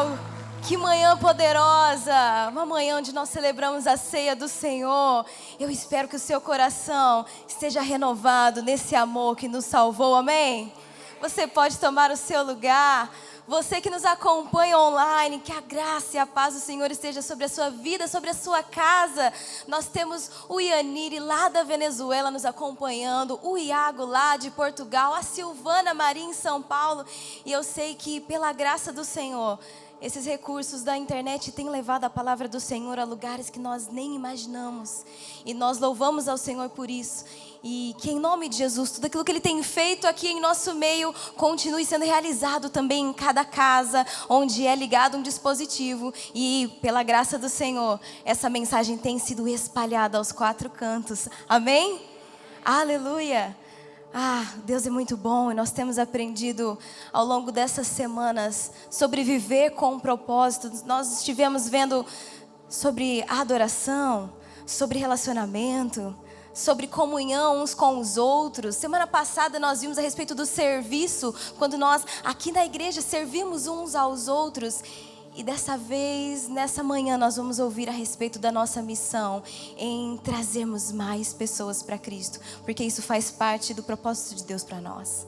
Uau! Que manhã poderosa! Uma manhã onde nós celebramos a ceia do Senhor. Eu espero que o seu coração esteja renovado nesse amor que nos salvou, amém? Você pode tomar o seu lugar. Você que nos acompanha online, que a graça e a paz do Senhor esteja sobre a sua vida, sobre a sua casa. Nós temos o Ianiri lá da Venezuela nos acompanhando, o Iago lá de Portugal, a Silvana Maria em São Paulo. E eu sei que pela graça do Senhor, esses recursos da internet têm levado a palavra do Senhor a lugares que nós nem imaginamos. E nós louvamos ao Senhor por isso. E que em nome de Jesus, tudo aquilo que Ele tem feito aqui em nosso meio, continue sendo realizado também em cada casa, onde é ligado um dispositivo. E pela graça do Senhor, essa mensagem tem sido espalhada aos 4 cantos. Amém? Aleluia! Deus é muito bom e nós temos aprendido ao longo dessas semanas sobre viver com um propósito. Nós estivemos vendo sobre adoração, sobre relacionamento, sobre comunhão uns com os outros. Semana passada nós vimos a respeito do serviço, quando nós aqui na igreja servimos uns aos outros. E dessa vez, nessa manhã, nós vamos ouvir a respeito da nossa missão em trazermos mais pessoas para Cristo, porque isso faz parte do propósito de Deus para nós.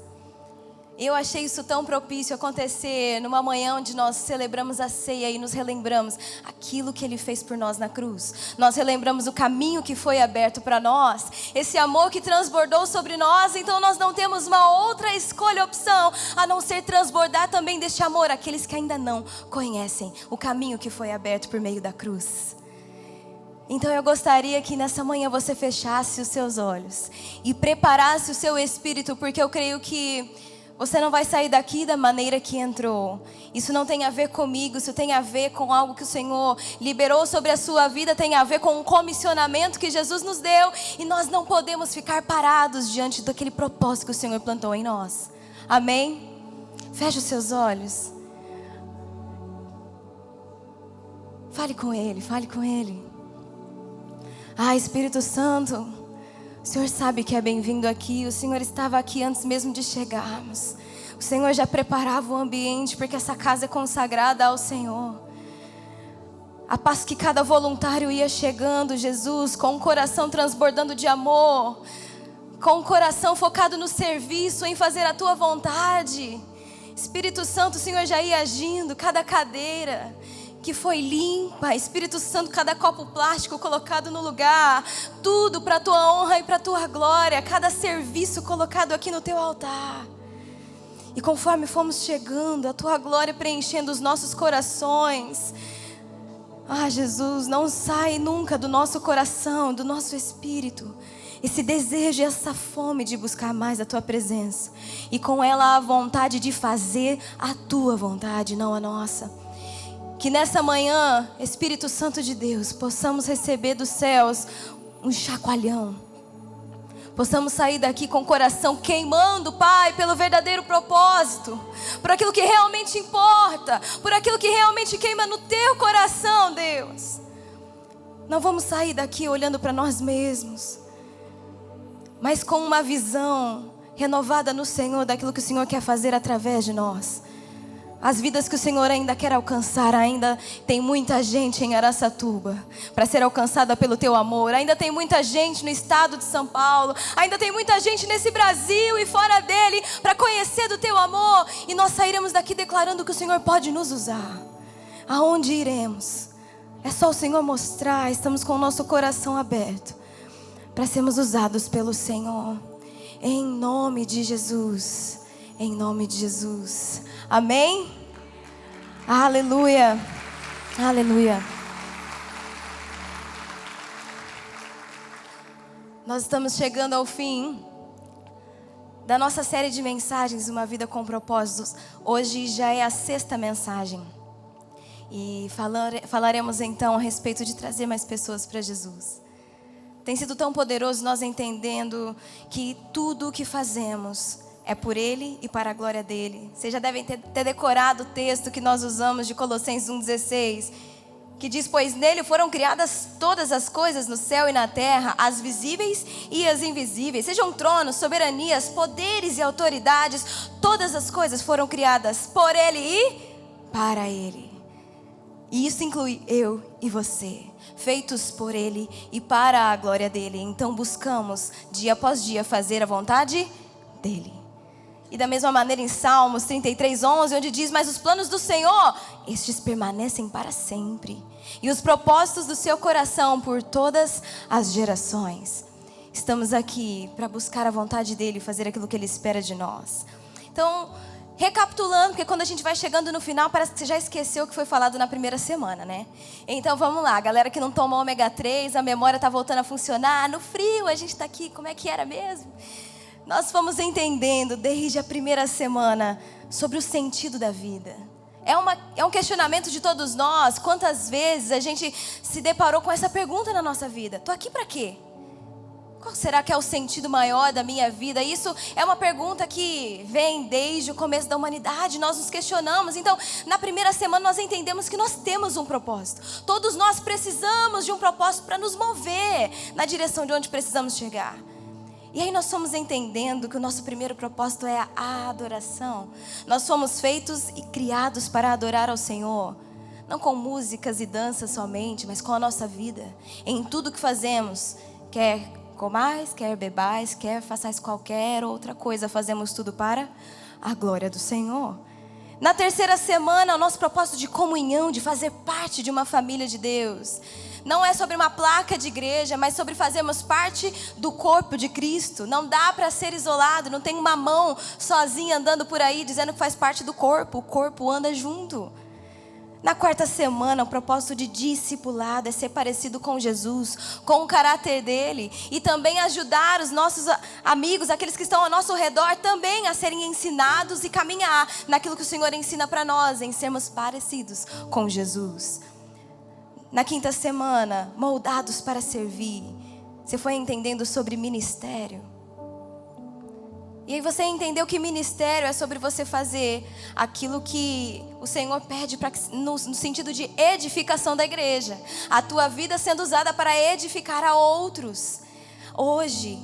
Eu achei isso tão propício acontecer numa manhã onde nós celebramos a ceia e nos relembramos aquilo que Ele fez por nós na cruz. Nós relembramos o caminho que foi aberto para nós, esse amor que transbordou sobre nós. Então nós não temos uma outra escolha, opção, a não ser transbordar também deste amor àqueles que ainda não conhecem o caminho que foi aberto por meio da cruz. Então eu gostaria que nessa manhã você fechasse os seus olhos e preparasse o seu espírito, porque eu creio que você não vai sair daqui da maneira que entrou. Isso não tem a ver comigo, isso tem a ver com algo que o Senhor liberou sobre a sua vida, tem a ver com um comissionamento que Jesus nos deu. E nós não podemos ficar parados diante daquele propósito que o Senhor plantou em nós. Amém? Feche os seus olhos. Fale com Ele, fale com Ele. Espírito Santo, o Senhor sabe que é bem-vindo aqui. O Senhor estava aqui antes mesmo de chegarmos. O Senhor já preparava o ambiente, porque essa casa é consagrada ao Senhor. A passo que cada voluntário ia chegando, Jesus, com o coração transbordando de amor, com o coração focado no serviço, em fazer a Tua vontade. Espírito Santo, o Senhor já ia agindo, cada cadeira que foi limpa, Espírito Santo, cada copo plástico colocado no lugar, tudo para a Tua honra e para a Tua glória, cada serviço colocado aqui no Teu altar. E conforme fomos chegando, a Tua glória preenchendo os nossos corações. Jesus, não sai nunca do nosso coração, do nosso espírito, esse desejo e essa fome de buscar mais a Tua presença, e com ela a vontade de fazer a Tua vontade, não a nossa. Que nessa manhã, Espírito Santo de Deus, possamos receber dos céus um chacoalhão. Possamos sair daqui com o coração queimando, Pai, pelo verdadeiro propósito, por aquilo que realmente importa, por aquilo que realmente queima no Teu coração, Deus. Não vamos sair daqui olhando para nós mesmos, mas com uma visão renovada no Senhor, daquilo que o Senhor quer fazer através de nós. As vidas que o Senhor ainda quer alcançar, ainda tem muita gente em Araçatuba para ser alcançada pelo Teu amor. Ainda tem muita gente no estado de São Paulo. Ainda tem muita gente nesse Brasil e fora dele para conhecer do Teu amor. E nós sairemos daqui declarando que o Senhor pode nos usar. Aonde iremos? É só o Senhor mostrar. Estamos com o nosso coração aberto para sermos usados pelo Senhor. Em nome de Jesus. Em nome de Jesus. Amém? Aleluia. Aleluia. Nós estamos chegando ao fim da nossa série de mensagens, Uma Vida com Propósitos. Hoje já é a 6ª mensagem. E falaremos então a respeito de trazer mais pessoas para Jesus. Tem sido tão poderoso nós entendendo que tudo o que fazemos é por Ele e para a glória dEle. Vocês já devem ter decorado o texto que nós usamos de Colossenses 1,16, que diz: pois nele foram criadas todas as coisas no céu e na terra, as visíveis e as invisíveis, sejam tronos, soberanias, poderes e autoridades, todas as coisas foram criadas por Ele e para Ele. E isso inclui eu e você, feitos por Ele e para a glória dEle. Então buscamos, dia após dia, fazer a vontade dEle. E da mesma maneira em Salmos 33:11, onde diz: mas os planos do Senhor, estes permanecem para sempre, e os propósitos do seu coração por todas as gerações. Estamos aqui para buscar a vontade dEle e fazer aquilo que Ele espera de nós. Então, recapitulando, porque quando a gente vai chegando no final, parece que você já esqueceu o que foi falado na primeira semana, né? Então vamos lá, galera que não tomou ômega 3, a memória está voltando a funcionar. No frio, a gente está aqui, como é que era mesmo? Nós fomos entendendo desde a primeira semana sobre o sentido da vida. É um questionamento de todos nós. Quantas vezes a gente se deparou com essa pergunta na nossa vida? Estou aqui para quê? Qual será que é o sentido maior da minha vida? Isso é uma pergunta que vem desde o começo da humanidade. Nós nos questionamos. Então, na primeira semana nós entendemos que nós temos um propósito. Todos nós precisamos de um propósito para nos mover na direção de onde precisamos chegar. E aí nós fomos entendendo que o nosso primeiro propósito é a adoração. Nós fomos feitos e criados para adorar ao Senhor. Não com músicas e danças somente, mas com a nossa vida. Em tudo que fazemos, quer comais, quer bebais, quer façais qualquer outra coisa, fazemos tudo para a glória do Senhor. Na terceira semana, o nosso propósito de comunhão, de fazer parte de uma família de Deus. Não é sobre uma placa de igreja, mas sobre fazermos parte do corpo de Cristo. Não dá para ser isolado, não tem uma mão sozinha andando por aí dizendo que faz parte do corpo. O corpo anda junto. Na quarta semana, o propósito de discipulado é ser parecido com Jesus, com o caráter dele. E também ajudar os nossos amigos, aqueles que estão ao nosso redor, também a serem ensinados e caminhar naquilo que o Senhor ensina para nós, em sermos parecidos com Jesus. Na quinta semana, moldados para servir. Você foi entendendo sobre ministério. E aí você entendeu que ministério é sobre você fazer aquilo que o Senhor pede no sentido de edificação da igreja. A tua vida sendo usada para edificar a outros. Hoje,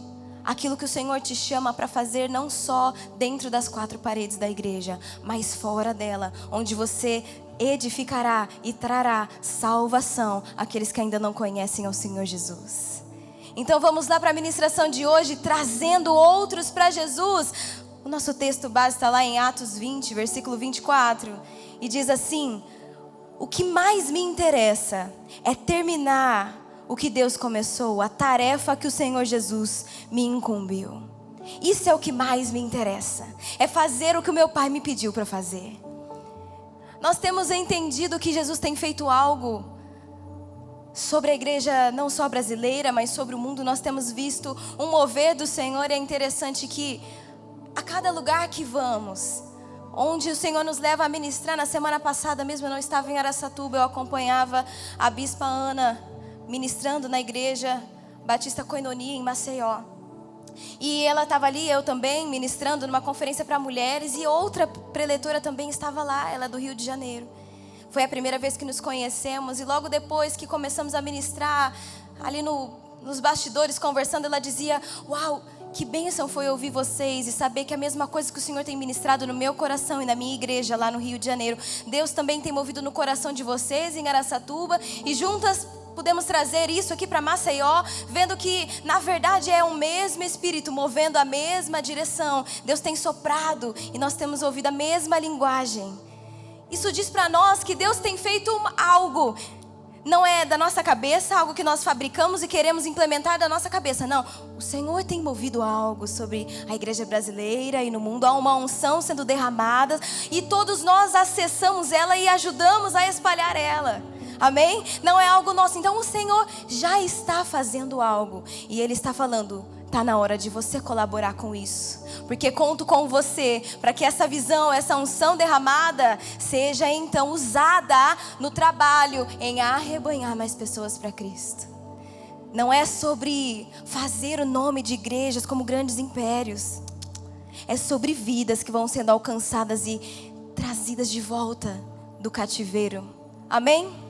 aquilo que o Senhor te chama para fazer não só dentro das quatro paredes da igreja, mas fora dela, onde você edificará e trará salvação àqueles que ainda não conhecem ao Senhor Jesus. Então vamos lá para a ministração de hoje, trazendo outros para Jesus. O nosso texto base está lá em Atos 20, versículo 24. E diz assim: o que mais me interessa é terminar o que Deus começou, a tarefa que o Senhor Jesus me incumbiu. Isso é o que mais me interessa, é fazer o que o meu Pai me pediu para fazer. Nós temos entendido que Jesus tem feito algo sobre a igreja, não só brasileira, mas sobre o mundo. Nós temos visto um mover do Senhor. E é interessante que a cada lugar que vamos, onde o Senhor nos leva a ministrar. Na semana passada mesmo eu não estava em Araçatuba, eu acompanhava a Bispa Ana ministrando na igreja Batista Koinonia em Maceió. E ela estava ali, eu também, ministrando numa conferência para mulheres. E outra preletora também estava lá, ela é do Rio de Janeiro. Foi a primeira vez que nos conhecemos. E logo depois que começamos a ministrar, ali nos bastidores conversando, ela dizia: uau, que bênção foi ouvir vocês e saber que a mesma coisa que o Senhor tem ministrado no meu coração e na minha igreja lá no Rio de Janeiro, Deus também tem movido no coração de vocês em Araçatuba. E juntas podemos trazer isso aqui para Maceió, vendo que na verdade é o mesmo Espírito movendo a mesma direção. Deus tem soprado e nós temos ouvido a mesma linguagem. Isso diz para nós que Deus tem feito algo. Não é da nossa cabeça, algo que nós fabricamos e queremos implementar da nossa cabeça. Não, o Senhor tem movido algo sobre a igreja brasileira e no mundo. Há uma unção sendo derramada e todos nós acessamos ela e ajudamos a espalhar ela. Amém? Não é algo nosso. Então o Senhor já está fazendo algo. E Ele está falando: está na hora de você colaborar com isso. Porque conto com você para que essa visão, essa unção derramada seja então usada no trabalho em arrebanhar mais pessoas para Cristo. Não é sobre fazer o nome de igrejas como grandes impérios. É sobre vidas que vão sendo alcançadas e trazidas de volta do cativeiro. Amém?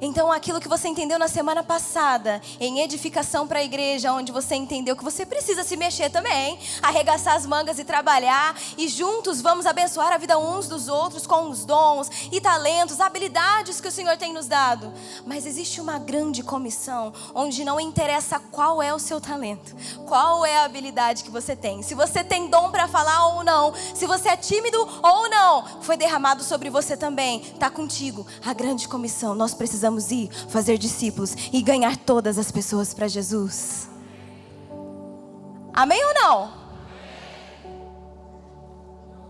Então aquilo que você entendeu na semana passada, em edificação para a igreja, onde você entendeu que você precisa se mexer também, arregaçar as mangas e trabalhar, e juntos vamos abençoar a vida uns dos outros com os dons e talentos, habilidades que o Senhor tem nos dado. Mas existe uma grande comissão, onde não interessa qual é o seu talento, qual é a habilidade que você tem, se você tem dom para falar ou não, se você é tímido ou não, foi derramado sobre você também, está contigo. A grande comissão, nós precisamos ir fazer discípulos e ganhar todas as pessoas para Jesus. Amém ou não?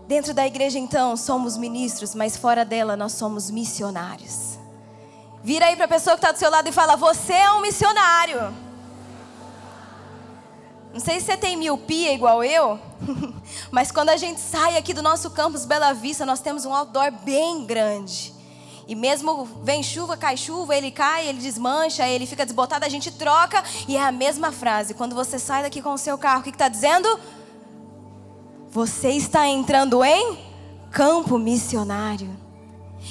Dentro da igreja então somos ministros, mas fora dela nós somos missionários. Vira aí para a pessoa que está do seu lado e fala: você é um missionário. Não sei se você tem miopia igual eu, mas quando a gente sai aqui do nosso campus Bela Vista, nós temos um outdoor bem grande. E mesmo vem chuva, cai chuva, ele cai, ele desmancha, ele fica desbotado, a gente troca. E é a mesma frase. Quando você sai daqui com o seu carro, o que está dizendo? Você está entrando em campo missionário.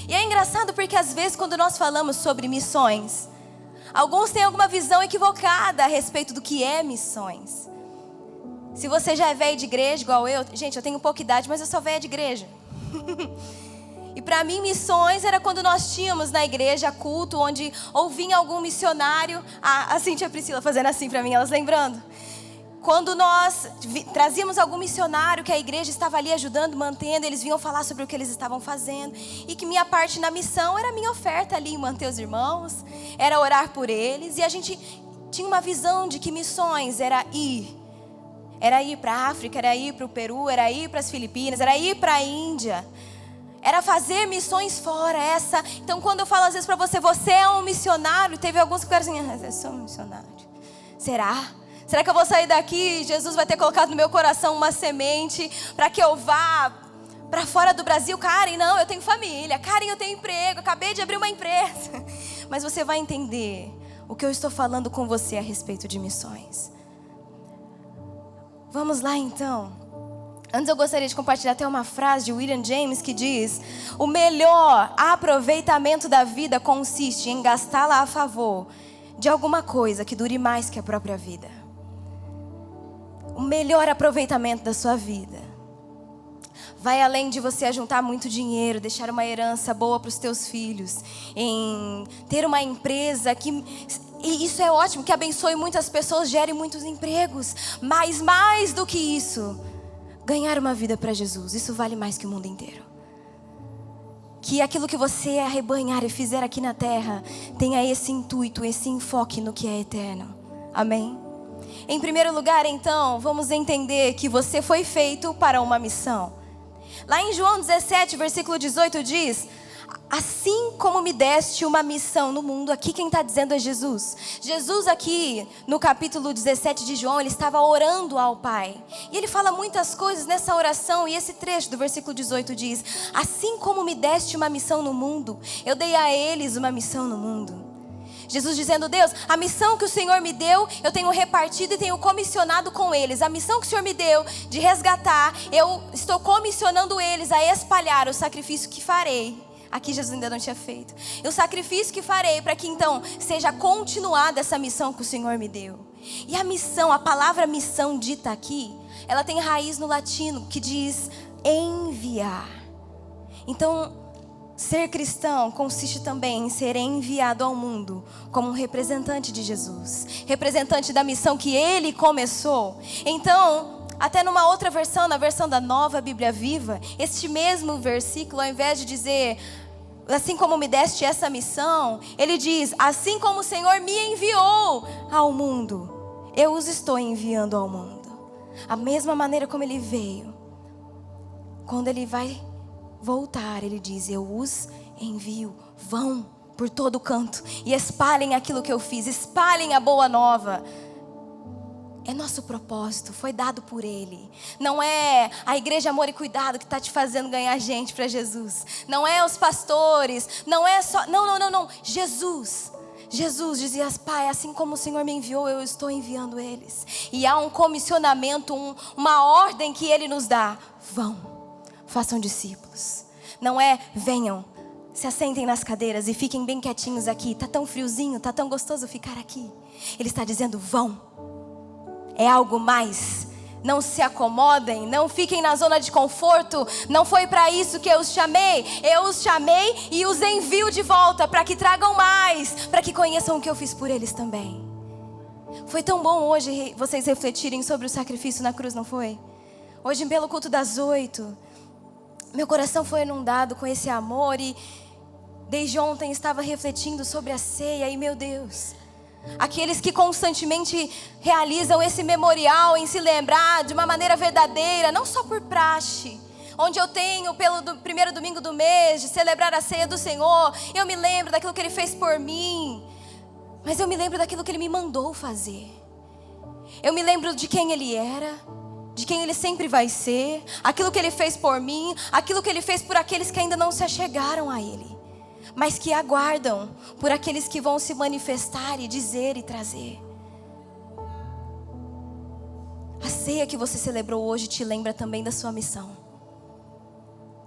E é engraçado porque às vezes quando nós falamos sobre missões, alguns têm alguma visão equivocada a respeito do que é missões. Se você já é velho de igreja igual eu, gente, eu tenho pouca idade, mas eu sou velha de igreja. E para mim missões era quando nós tínhamos na igreja culto, onde ou vinha algum missionário, a Cíntia e a Priscila fazendo assim para mim, elas lembrando. Quando nós trazíamos algum missionário que a igreja estava ali ajudando, mantendo, eles vinham falar sobre o que eles estavam fazendo. E que minha parte na missão era a minha oferta ali em manter os irmãos, era orar por eles. E a gente tinha uma visão de que missões era ir. Era ir para a África, era ir para o Peru, era ir para as Filipinas, era ir para a Índia. Era fazer missões fora essa. Então quando eu falo às vezes para você, você é um missionário. Teve alguns que ficaram assim, eu sou um missionário. Será? Será que eu vou sair daqui e Jesus vai ter colocado no meu coração uma semente para que eu vá para fora do Brasil? Karen, não, eu tenho família. Karen, eu tenho emprego, acabei de abrir uma empresa. Mas você vai entender o que eu estou falando com você a respeito de missões. Vamos lá então. Antes eu gostaria de compartilhar até uma frase de William James que diz: o melhor aproveitamento da vida consiste em gastá-la a favor de alguma coisa que dure mais que a própria vida. O melhor aproveitamento da sua vida vai além de você ajuntar muito dinheiro, deixar uma herança boa para os teus filhos, em ter uma empresa que... E isso é ótimo, que abençoe muitas pessoas, gere muitos empregos. Mas mais do que isso, ganhar uma vida para Jesus, isso vale mais que o mundo inteiro. Que aquilo que você arrebanhar e fizer aqui na terra tenha esse intuito, esse enfoque no que é eterno. Amém? Em primeiro lugar, então, vamos entender que você foi feito para uma missão. Lá em João 17, versículo 18 diz: assim como me deste uma missão no mundo. Aqui quem está dizendo é Jesus. Jesus aqui no capítulo 17 de João, ele estava orando ao Pai. E ele fala muitas coisas nessa oração. E esse trecho do versículo 18 diz: assim como me deste uma missão no mundo, eu dei a eles uma missão no mundo. Jesus dizendo: Deus, a missão que o Senhor me deu, eu tenho repartido e tenho comissionado com eles. A missão que o Senhor me deu de resgatar, eu estou comissionando eles a espalhar o sacrifício que farei. Aqui Jesus ainda não tinha feito. E o sacrifício que farei para que então seja continuada essa missão que o Senhor me deu. E a missão, a palavra missão dita aqui, ela tem raiz no latino que diz enviar. Então, ser cristão consiste também em ser enviado ao mundo como um representante de Jesus, representante da missão que Ele começou. Então, até numa outra versão, na versão da Nova Bíblia Viva, este mesmo versículo, ao invés de dizer assim como me deste essa missão, ele diz: assim como o Senhor me enviou ao mundo, eu os estou enviando ao mundo. A mesma maneira como Ele veio, quando Ele vai voltar, Ele diz: eu os envio. Vão por todo canto e espalhem aquilo que eu fiz, espalhem a boa nova. É nosso propósito, foi dado por Ele. Não é a igreja Amor e Cuidado que está te fazendo ganhar gente para Jesus. Não é os pastores, não é só... Não. Jesus dizia: Pai, assim como o Senhor me enviou, eu estou enviando eles. E há um comissionamento, uma ordem que Ele nos dá: vão, façam discípulos. Não é venham, Se assentem nas cadeiras e fiquem bem quietinhos aqui. Tá tão friozinho, tá tão gostoso ficar aqui. Ele está dizendo, vão. É algo mais. Não se acomodem, não fiquem na zona de conforto. Não foi para isso que eu os chamei. Eu os chamei e os envio de volta para que tragam mais, para que conheçam o que eu fiz por eles também. Foi tão bom hoje vocês refletirem sobre o sacrifício na cruz, não foi? Hoje pelo culto das 8, meu coração foi inundado com esse amor e desde ontem estava refletindo sobre a ceia e meu Deus, aqueles que constantemente realizam esse memorial em se lembrar de uma maneira verdadeira, não só por praxe, onde eu tenho pelo primeiro domingo do mês de celebrar a ceia do Senhor, eu me lembro daquilo que Ele fez por mim, mas eu me lembro daquilo que Ele me mandou fazer. Eu me lembro de quem Ele era, de quem Ele sempre vai ser, aquilo que Ele fez por mim, aquilo que Ele fez por aqueles que ainda não se achegaram a Ele, mas que aguardam por aqueles que vão se manifestar e dizer e trazer. A ceia que você celebrou hoje te lembra também da sua missão.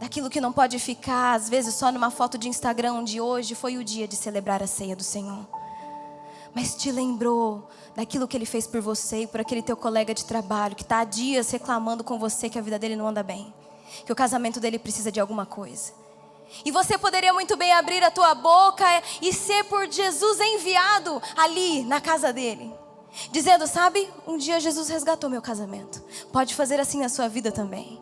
Daquilo que não pode ficar, às vezes, só numa foto de Instagram, onde hoje foi o dia de celebrar a ceia do Senhor. Mas te lembrou daquilo que Ele fez por você e por aquele teu colega de trabalho que está há dias reclamando com você que a vida dele não anda bem, que o casamento dele precisa de alguma coisa. E você poderia muito bem abrir a tua boca e ser por Jesus enviado ali na casa dele, dizendo, sabe, um dia Jesus resgatou meu casamento. Pode fazer assim na sua vida também.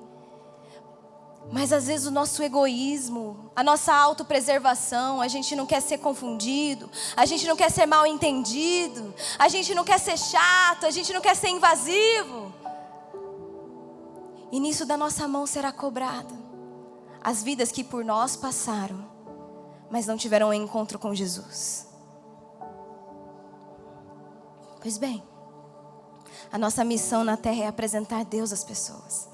Mas às vezes o nosso egoísmo, a nossa autopreservação, a gente não quer ser confundido, a gente não quer ser mal entendido, a gente não quer ser chato, a gente não quer ser invasivo. E nisso da nossa mão será cobrado as vidas que por nós passaram, mas não tiveram um encontro com Jesus. Pois bem, a nossa missão na terra é apresentar Deus às pessoas.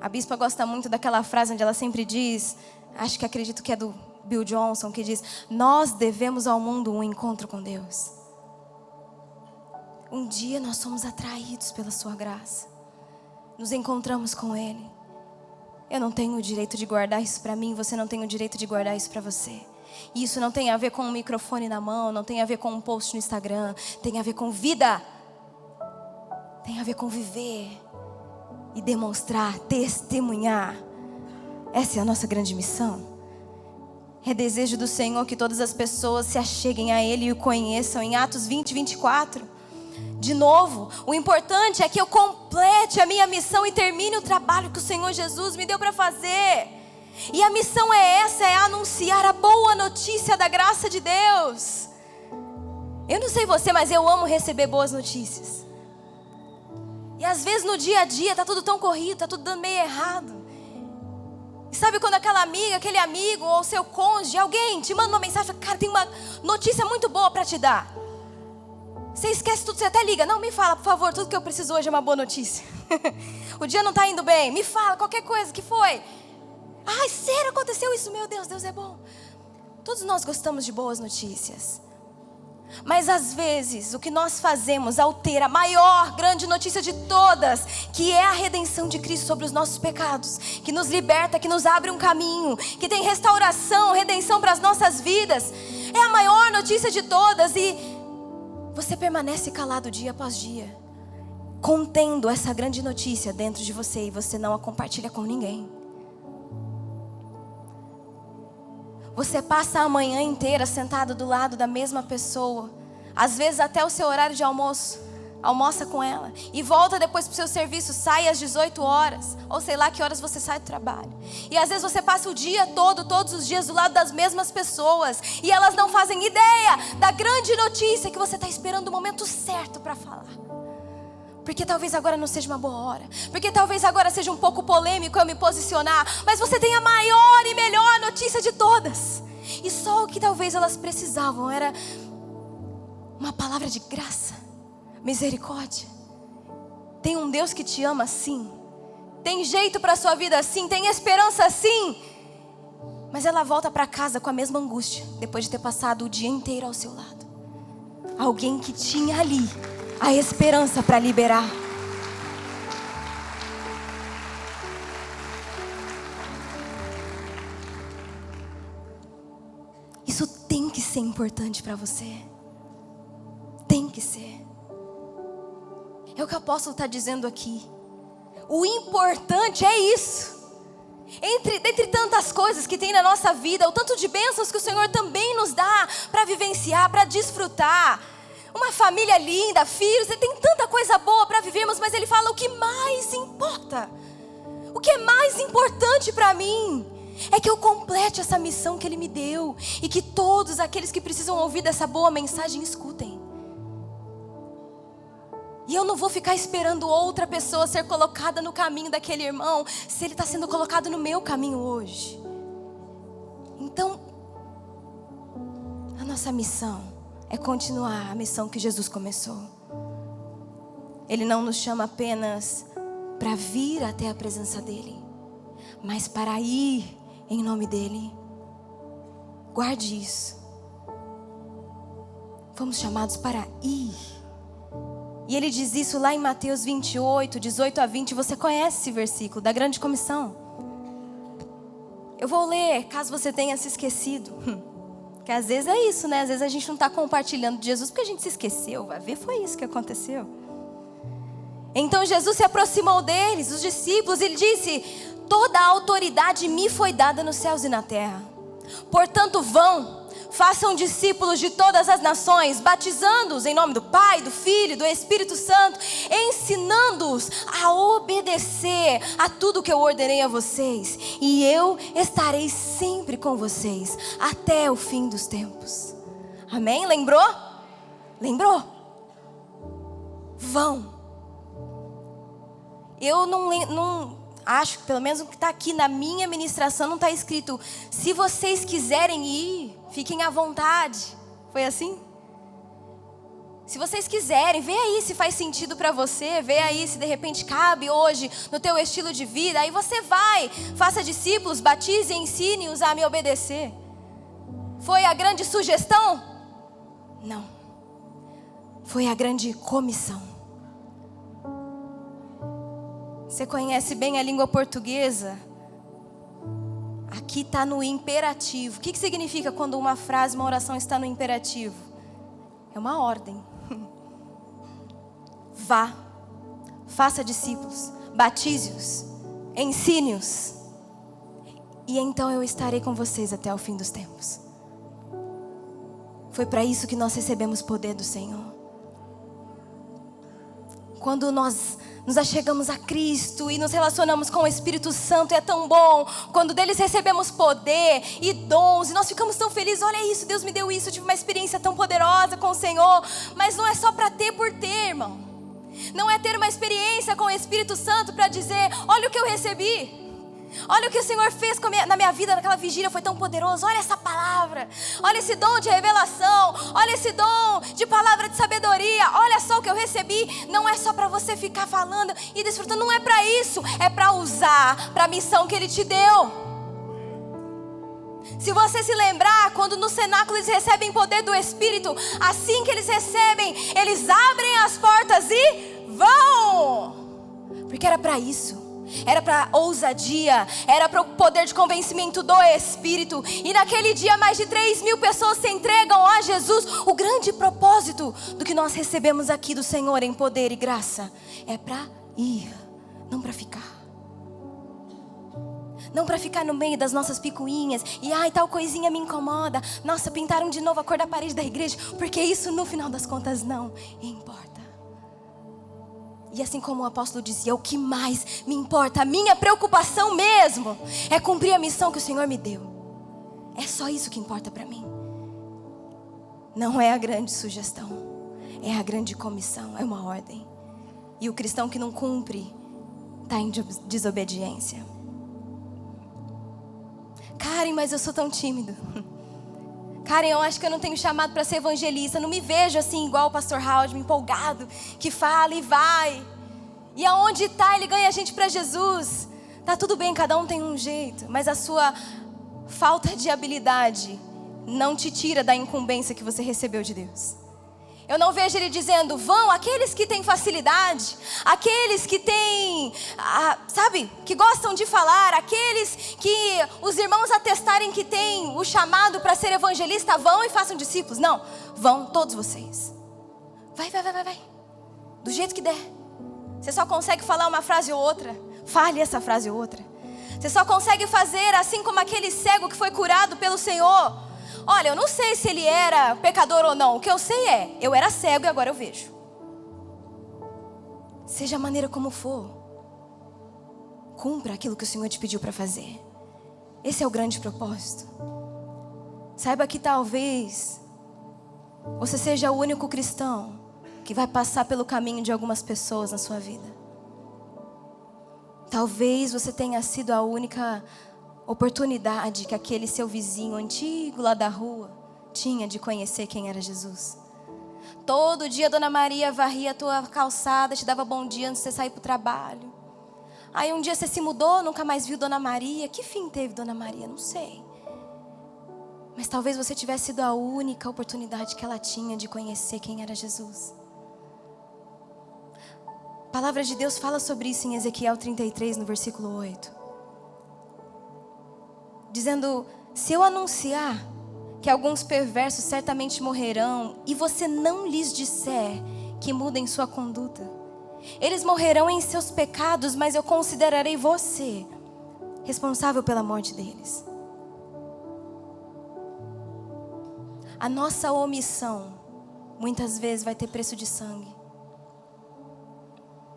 A bispa gosta muito daquela frase onde ela sempre diz, acredito que é do Bill Johnson, que diz, nós devemos ao mundo um encontro com Deus. Um dia nós somos atraídos pela sua graça, nos encontramos com Ele. Eu não tenho o direito de guardar isso para mim, você não tem o direito de guardar isso para você. E isso não tem a ver com um microfone na mão, não tem a ver com um post no Instagram, tem a ver com vida, tem a ver com viver e demonstrar, testemunhar. Essa é a nossa grande missão. É desejo do Senhor que todas as pessoas se acheguem a Ele e o conheçam. Em Atos 20, 24. De novo, o importante é que eu complete a minha missão e termine o trabalho que o Senhor Jesus me deu para fazer. E a missão é essa, é anunciar a boa notícia da graça de Deus. Eu não sei você, mas eu amo receber boas notícias. E às vezes no dia a dia tá tudo tão corrido, tá tudo dando meio errado. E sabe quando aquela amiga, aquele amigo ou seu cônjuge, alguém te manda uma mensagem, cara, tem uma notícia muito boa para te dar. Você esquece tudo, você até liga, não, me fala, por favor, tudo que eu preciso hoje é uma boa notícia. O dia não tá indo bem, me fala, qualquer coisa, que foi? Ai, sério, aconteceu isso, meu Deus, Deus é bom. Todos nós gostamos de boas notícias. Mas às vezes o que nós fazemos ao ter a maior, grande notícia de todas, que é a redenção de Cristo sobre os nossos pecados, que nos liberta, que nos abre um caminho, que tem restauração, redenção para as nossas vidas, é a maior notícia de todas, e você permanece calado dia após dia, contendo essa grande notícia dentro de você, e você não a compartilha com ninguém. Você passa a manhã inteira sentado do lado da mesma pessoa, às vezes até o seu horário de almoço, almoça com ela e volta depois para o seu serviço, sai às 18 horas, ou sei lá que horas você sai do trabalho. E às vezes você passa o dia todo, todos os dias do lado das mesmas pessoas, e elas não fazem ideia da grande notícia que você está esperando o momento certo para falar. Porque talvez agora não seja uma boa hora, porque talvez agora seja um pouco polêmico eu me posicionar, mas você tem a maior e melhor notícia de todas. E só o que talvez elas precisavam era uma palavra de graça, misericórdia. Tem um Deus que te ama assim, tem jeito para a sua vida assim, tem esperança assim. Mas ela volta para casa com a mesma angústia, depois de ter passado o dia inteiro ao seu lado. Alguém que tinha ali a esperança para liberar. Isso tem que ser importante para você. Tem que ser. É o que o apóstolo está dizendo aqui. O importante é isso. Dentre tantas coisas que tem na nossa vida, o tanto de bênçãos que o Senhor também nos dá para vivenciar, para desfrutar. Uma família linda, filhos, Ele tem tanta coisa boa para vivermos, mas Ele fala o que mais importa. O que é mais importante para mim é que eu complete essa missão que Ele me deu e que todos aqueles que precisam ouvir dessa boa mensagem escutem. E eu não vou ficar esperando outra pessoa ser colocada no caminho daquele irmão, se ele está sendo colocado no meu caminho hoje. Então, a nossa missão é continuar a missão que Jesus começou. Ele não nos chama apenas para vir até a presença dEle, mas para ir em nome dEle. Guarde isso. Fomos chamados para ir. E Ele diz isso lá em Mateus 28, 18 a 20. Você conhece esse versículo da grande comissão? Eu vou ler, caso você tenha se esquecido. Porque às vezes é isso, né? Às vezes a gente não está compartilhando de Jesus porque a gente se esqueceu. Vai ver, foi isso que aconteceu. Então Jesus se aproximou deles, os discípulos, e Ele disse: toda a autoridade me foi dada nos céus e na terra. Portanto, vão, façam discípulos de todas as nações, batizando-os em nome do Pai, do Filho e do Espírito Santo, ensinando-os a obedecer a tudo que eu ordenei a vocês. E eu estarei sempre com vocês até o fim dos tempos. Amém? Lembrou? Lembrou? Vão. Eu não acho, pelo menos o que está aqui na minha ministração não está escrito: se vocês quiserem ir, fiquem à vontade. Foi assim? Se vocês quiserem, vê aí se faz sentido para você, vê aí se de repente cabe hoje no teu estilo de vida. Aí você vai, faça discípulos, batize e ensine-os a me obedecer. Foi a grande sugestão? Não. Foi a grande comissão. Você conhece bem a língua portuguesa? Aqui está no imperativo. O que significa quando uma frase, uma oração está no imperativo? É uma ordem. Vá, faça discípulos, batize-os, ensine-os, e então eu estarei com vocês até o fim dos tempos. Foi para isso que nós recebemos poder do Senhor. Quando nós nos achegamos a Cristo e nos relacionamos com o Espírito Santo, é tão bom. Quando deles recebemos poder e dons, e nós ficamos tão felizes. Olha isso, Deus me deu isso, eu tive uma experiência tão poderosa com o Senhor. Mas não é só para ter por ter, irmão. Não é ter uma experiência com o Espírito Santo para dizer: olha o que eu recebi, olha o que o Senhor fez na minha vida naquela vigília, foi tão poderoso. Olha essa palavra, olha esse dom de revelação, olha esse dom de palavra de sabedoria, olha só o que eu recebi. Não é só para você ficar falando e desfrutando, não é para isso, é para usar para a missão que Ele te deu. Se você se lembrar, quando no cenáculo eles recebem poder do Espírito, assim que eles recebem, eles abrem as portas e vão, porque era para isso. Era para ousadia, era para o poder de convencimento do Espírito. E naquele dia mais de 3.000 pessoas se entregam a Jesus. O grande propósito do que nós recebemos aqui do Senhor em poder e graça é para ir, não para ficar. Não para ficar no meio das nossas picuinhas e tal coisinha me incomoda. Nossa, pintaram de novo a cor da parede da igreja, porque isso no final das contas não importa. E assim como o apóstolo dizia, o que mais me importa, a minha preocupação mesmo é cumprir a missão que o Senhor me deu. É só isso que importa para mim. Não é a grande sugestão, é a grande comissão, é uma ordem. E o cristão que não cumpre está em desobediência. Karen, mas eu sou tão tímido. Karen, eu acho que eu não tenho chamado para ser evangelista. Não me vejo assim igual o pastor Haldman, empolgado, que fala e vai. E aonde está, ele ganha a gente para Jesus. Tá tudo bem, cada um tem um jeito. Mas a sua falta de habilidade não te tira da incumbência que você recebeu de Deus. Eu não vejo ele dizendo: vão aqueles que têm facilidade, aqueles que têm, sabe, que gostam de falar, aqueles que os irmãos atestarem que têm o chamado para ser evangelista, vão e façam discípulos. Não, vão todos vocês. Vai. Do jeito que der. Você só consegue falar uma frase ou outra. Fale essa frase ou outra. Você só consegue fazer assim como aquele cego que foi curado pelo Senhor. Olha, eu não sei se ele era pecador ou não. O que eu sei é, eu era cego e agora eu vejo. Seja a maneira como for, cumpra aquilo que o Senhor te pediu para fazer. Esse é o grande propósito. Saiba que talvez você seja o único cristão que vai passar pelo caminho de algumas pessoas na sua vida. Talvez você tenha sido a única oportunidade que aquele seu vizinho antigo lá da rua tinha de conhecer quem era Jesus. Todo dia Dona Maria varria a tua calçada, te dava bom dia antes de você sair para o trabalho. Aí um dia você se mudou, nunca mais viu Dona Maria. Que fim teve Dona Maria? Não sei. Mas talvez você tivesse sido a única oportunidade que ela tinha de conhecer quem era Jesus. A palavra de Deus fala sobre isso em Ezequiel 33, no versículo 8. Dizendo, se eu anunciar que alguns perversos certamente morrerão, e você não lhes disser que mudem sua conduta, eles morrerão em seus pecados, mas eu considerarei você responsável pela morte deles. A nossa omissão muitas vezes vai ter preço de sangue.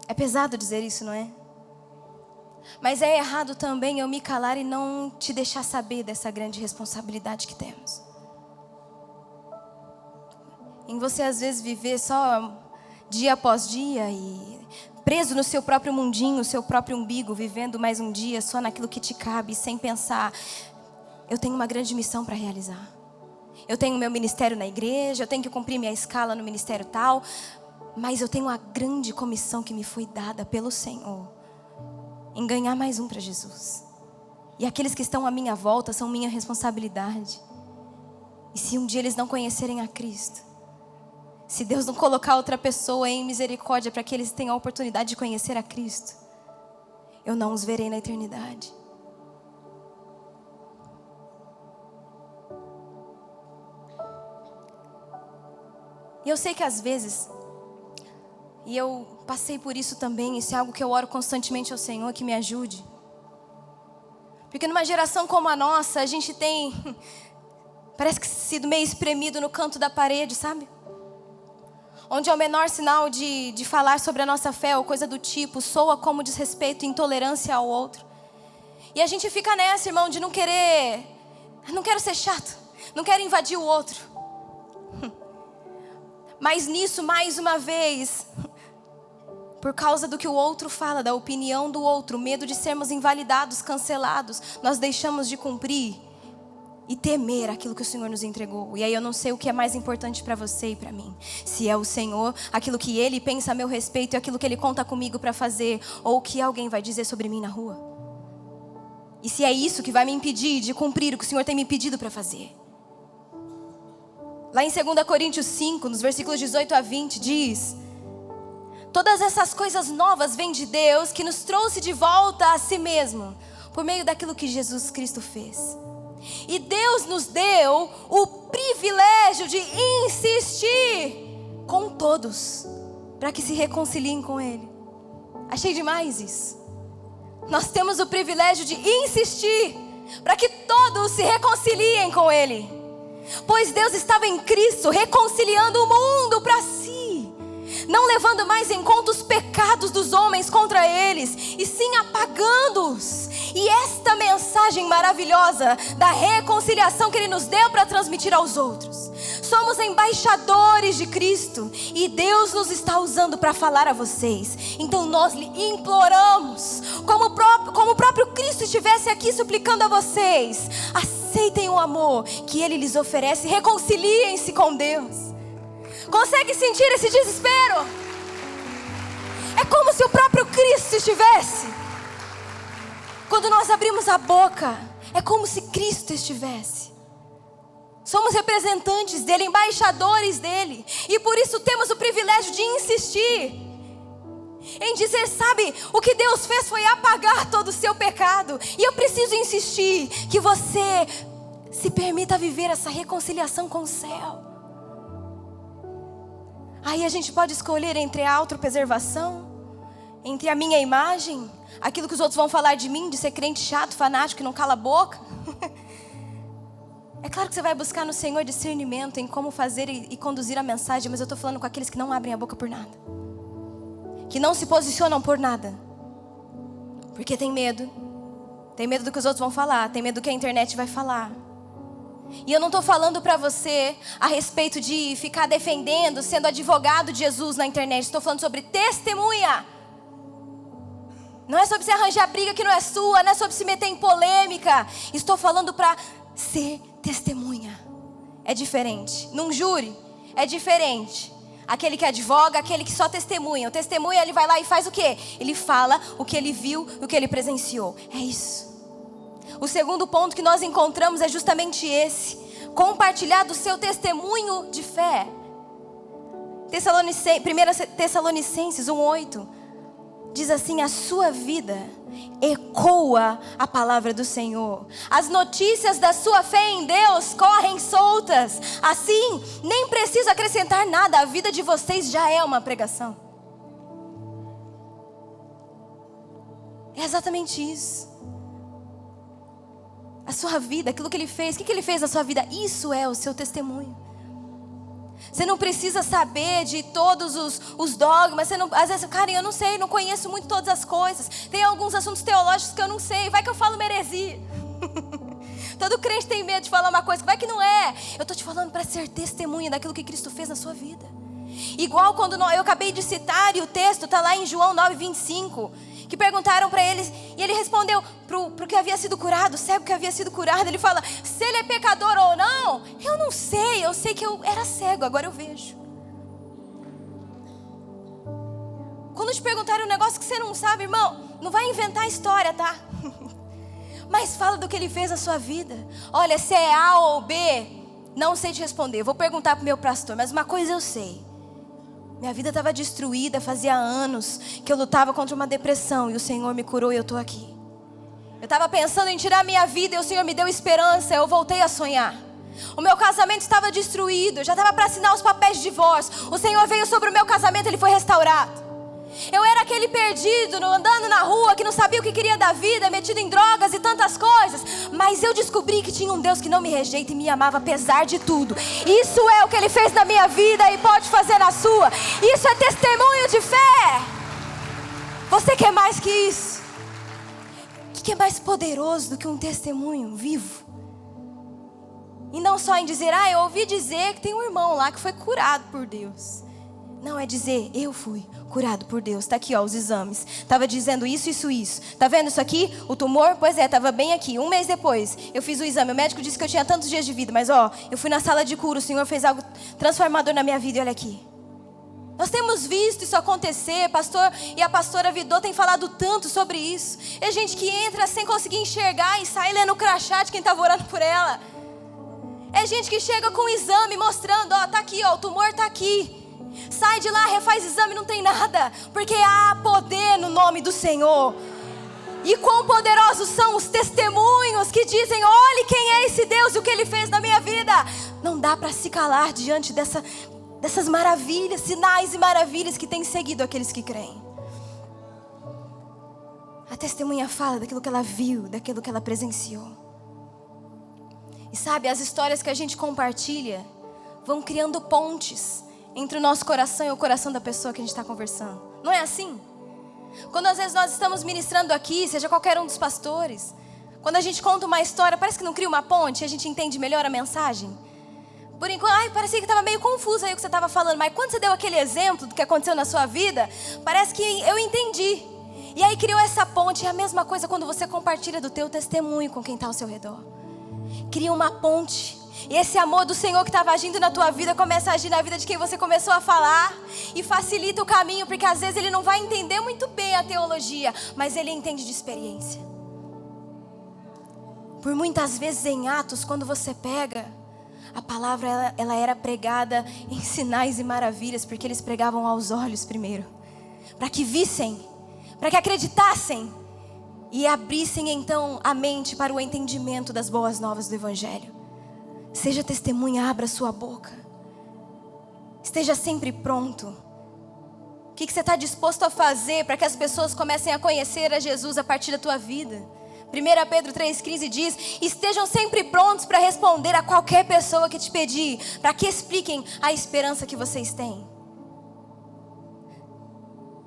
É pesado dizer isso, não é? Mas é errado também eu me calar e não te deixar saber dessa grande responsabilidade que temos. Em você às vezes viver só dia após dia e preso no seu próprio mundinho, seu próprio umbigo, vivendo mais um dia só naquilo que te cabe, sem pensar, eu tenho uma grande missão para realizar. Eu tenho meu ministério na igreja, eu tenho que cumprir minha escala no ministério tal, mas eu tenho uma grande comissão que me foi dada pelo Senhor, em ganhar mais um para Jesus. E aqueles que estão à minha volta são minha responsabilidade. E se um dia eles não conhecerem a Cristo, se Deus não colocar outra pessoa em misericórdia para que eles tenham a oportunidade de conhecer a Cristo, eu não os verei na eternidade. E eu sei que às vezes, e eu passei por isso também, isso é algo que eu oro constantemente ao Senhor, que me ajude. Porque numa geração como a nossa, a gente tem, parece que sido meio espremido no canto da parede, sabe? Onde é o menor sinal de falar sobre a nossa fé ou coisa do tipo, soa como desrespeito e intolerância ao outro. E a gente fica nessa, irmão, de não quero ser chato, não quero invadir o outro. Mas nisso, mais uma vez, por causa do que o outro fala, da opinião do outro, medo de sermos invalidados, cancelados, nós deixamos de cumprir e temer aquilo que o Senhor nos entregou. E aí eu não sei o que é mais importante para você e para mim. Se é o Senhor, aquilo que Ele pensa a meu respeito e aquilo que Ele conta comigo para fazer, ou o que alguém vai dizer sobre mim na rua. E se é isso que vai me impedir de cumprir o que o Senhor tem me pedido para fazer. Lá em 2 Coríntios 5, nos versículos 18 a 20, diz: todas essas coisas novas vêm de Deus, que nos trouxe de volta a si mesmo, por meio daquilo que Jesus Cristo fez. E Deus nos deu o privilégio de insistir com todos, para que se reconciliem com Ele. Achei demais isso. Nós temos o privilégio de insistir, para que todos se reconciliem com Ele. Pois Deus estava em Cristo reconciliando o mundo para si, não levando mais em conta os pecados dos homens contra eles, e sim apagando-os. E esta mensagem maravilhosa da reconciliação que Ele nos deu para transmitir aos outros. Somos embaixadores de Cristo e Deus nos está usando para falar a vocês. Então nós lhe imploramos, como o próprio Cristo estivesse aqui suplicando a vocês: aceitem o amor que Ele lhes oferece, reconciliem-se com Deus. Consegue sentir esse desespero? É como se o próprio Cristo estivesse. Quando nós abrimos a boca, é como se Cristo estivesse. Somos representantes dEle, embaixadores dEle. E por isso temos o privilégio de insistir em dizer, sabe, o que Deus fez foi apagar todo o seu pecado. E eu preciso insistir que você Se permita viver essa reconciliação com o céu. Aí a gente pode escolher entre a autopreservação, entre a minha imagem, aquilo que os outros vão falar de mim, de ser crente chato, fanático, que não cala a boca. É claro que você vai buscar no Senhor discernimento em como fazer e conduzir a mensagem, mas eu estou falando com aqueles que não abrem a boca por nada, que não se posicionam por nada, porque tem medo do que os outros vão falar, tem medo do que a internet vai falar. E eu não estou falando para você a respeito de ficar defendendo, sendo advogado de Jesus na internet. Estou falando sobre testemunha. Não é sobre se arranjar briga que não é sua, não é sobre se meter em polêmica. Estou falando para ser testemunha. É diferente. Num júri, é diferente. Aquele que advoga, aquele que só testemunha. O testemunha, ele vai lá e faz o quê? Ele fala o que ele viu, o que ele presenciou. É isso. O segundo ponto que nós encontramos é justamente esse: compartilhar do seu testemunho de fé. 1 Tessalonicenses 1:8 diz assim: a sua vida ecoa a palavra do Senhor. As notícias da sua fé em Deus correm soltas. Assim, nem preciso acrescentar nada. A vida de vocês já é uma pregação. É exatamente isso. A sua vida, aquilo que Ele fez. O que Ele fez na sua vida? Isso é o seu testemunho. Você não precisa saber de todos os dogmas. Você não, às vezes, cara, eu não sei, não conheço muito todas as coisas. Tem alguns assuntos teológicos que eu não sei. Vai que eu falo uma heresia. Todo crente tem medo de falar uma coisa, vai que não é. Eu estou te falando para ser testemunha daquilo que Cristo fez na sua vida. Igual quando eu acabei de citar, e o texto está lá em João 9:25. Que perguntaram para ele, e ele respondeu pro que havia sido curado, o cego que havia sido curado. Ele fala: se ele é pecador ou não, eu não sei. Eu sei que eu era cego, agora eu vejo. Quando te perguntarem um negócio que você não sabe, irmão, não vai inventar história, tá? Mas fala do que Ele fez na sua vida. Olha, se é A ou B, não sei te responder. Eu vou perguntar pro meu pastor, mas uma coisa eu sei: minha vida estava destruída, fazia anos que eu lutava contra uma depressão, e o Senhor me curou e eu estou aqui. Eu estava pensando em tirar minha vida e o Senhor me deu esperança, eu voltei a sonhar. O meu casamento estava destruído, eu já estava para assinar os papéis de divórcio. O Senhor veio sobre o meu casamento, Ele foi restaurado. Eu era aquele perdido, andando na rua, que não sabia o que queria da vida, metido em drogas e tantas coisas. Mas eu descobri que tinha um Deus que não me rejeita e me amava apesar de tudo. Isso é o que Ele fez na minha vida e pode fazer na sua. Isso é testemunho de fé. Você quer mais que isso? O que é mais poderoso do que um testemunho vivo? E não só em dizer: eu ouvi dizer que tem um irmão lá que foi curado por Deus. Não, é dizer: eu fui curado por Deus. Está aqui, ó, os exames. Estava dizendo isso. Está vendo isso aqui? O tumor? Pois é, estava bem aqui. 1 mês depois, eu fiz o exame. O médico disse que eu tinha tantos dias de vida. Mas, ó, eu fui na sala de cura. O Senhor fez algo transformador na minha vida. E olha aqui. Nós temos visto isso acontecer. Pastor e a pastora Vidô tem falado tanto sobre isso. É gente que entra sem conseguir enxergar e sai lendo o crachá de quem estava orando por ela. É gente que chega com o exame mostrando: ó, tá aqui, ó, o tumor tá aqui. Sai de lá, refaz exame, não tem nada. Porque há poder no nome do Senhor. E quão poderosos são os testemunhos que dizem: olhe quem é esse Deus e o que Ele fez na minha vida. Não dá para se calar diante dessas maravilhas, sinais e maravilhas que têm seguido aqueles que creem. A testemunha fala daquilo que ela viu, daquilo que ela presenciou. E sabe, as histórias que a gente compartilha vão criando pontes entre o nosso coração e o coração da pessoa que a gente está conversando. Não é assim? Quando às vezes nós estamos ministrando aqui, seja qualquer um dos pastores, quando a gente conta uma história, parece que não cria uma ponte e a gente entende melhor a mensagem. Por enquanto, parecia que estava meio confuso aí o que você estava falando, mas quando você deu aquele exemplo do que aconteceu na sua vida, parece que eu entendi. E aí criou essa ponte. É a mesma coisa quando você compartilha do teu testemunho com quem está ao seu redor. Cria uma ponte. E esse amor do Senhor que estava agindo na tua vida começa a agir na vida de quem você começou a falar. E facilita o caminho, porque às vezes ele não vai entender muito bem a teologia, mas ele entende de experiência. Por muitas vezes em Atos, quando você pega, a palavra ela era pregada em sinais e maravilhas, porque eles pregavam aos olhos primeiro. Para que vissem, para que acreditassem. E abrissem então a mente para o entendimento das boas novas do Evangelho. Seja testemunha, abra sua boca. Esteja sempre pronto. O que você está disposto a fazer para que as pessoas comecem a conhecer a Jesus a partir da tua vida? 1 Pedro 3,15 diz: estejam sempre prontos para responder a qualquer pessoa que te pedir, para que expliquem a esperança que vocês têm.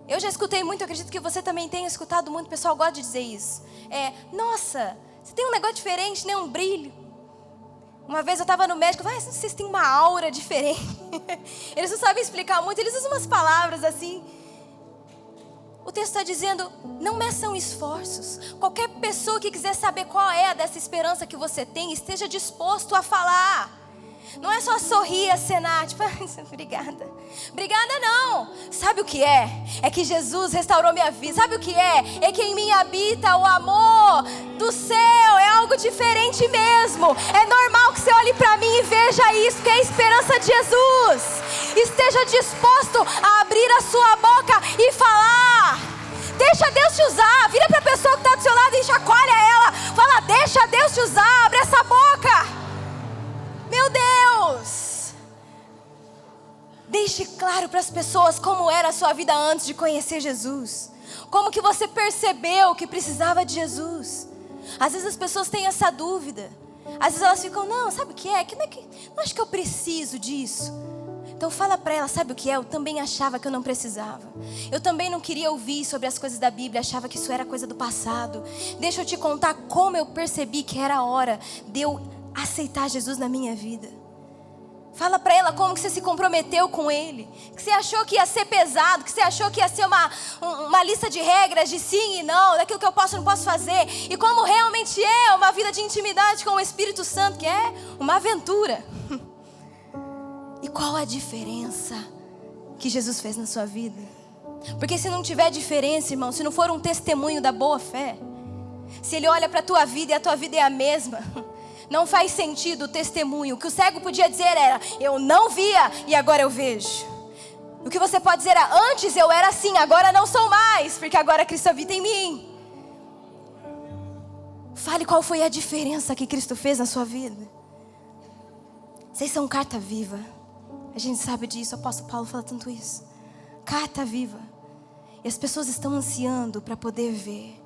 Eu já escutei muito, acredito que você também tenha escutado muito, o pessoal gosta de dizer isso. Nossa, você tem um negócio diferente, né? Um brilho. Uma vez eu estava no médico, vocês têm uma aura diferente. Eles não sabem explicar muito, eles usam umas palavras assim. O texto está dizendo, não meçam esforços. Qualquer pessoa que quiser saber qual é dessa esperança que você tem, esteja disposto a falar. Não é só sorrir, acenar, tipo, obrigada. Obrigada não. Sabe o que é? É que Jesus restaurou minha vida. Sabe o que é? É que em mim habita o amor do céu. É algo diferente mesmo. É normal que você olhe para mim e veja isso, que é a esperança de Jesus. Esteja disposto a abrir a sua boca e falar. Deixa Deus te usar. Vira para a pessoa que está do seu lado e chacoalha ela. Fala, deixa Deus te usar. Abre essa boca. Meu Deus! Deixe claro para as pessoas como era a sua vida antes de conhecer Jesus. Como que você percebeu que precisava de Jesus. Às vezes as pessoas têm essa dúvida. Às vezes elas ficam, não, sabe o que é? Não acho que eu preciso disso. Então fala para ela, sabe o que é? Eu também achava que eu não precisava. Eu também não queria ouvir sobre as coisas da Bíblia. Achava que isso era coisa do passado. Deixa eu te contar como eu percebi que era a hora de eu aceitar Jesus na minha vida. Fala para ela como que você se comprometeu com Ele. Que você achou que ia ser pesado. Que você achou que ia ser uma lista de regras de sim e não. Daquilo que eu posso e não posso fazer. E como realmente é uma vida de intimidade com o Espírito Santo. Que é uma aventura. E qual a diferença que Jesus fez na sua vida? Porque se não tiver diferença, irmão. Se não for um testemunho da boa fé. Se Ele olha para a tua vida e a tua vida é a mesma. Não faz sentido o testemunho. O que o cego podia dizer era, eu não via e agora eu vejo. O que você pode dizer era, antes eu era assim, agora não sou mais, porque agora Cristo habita em mim. Fale qual foi a diferença que Cristo fez na sua vida. Vocês são carta viva. A gente sabe disso, o apóstolo Paulo fala tanto isso. Carta viva. E as pessoas estão ansiando para poder ver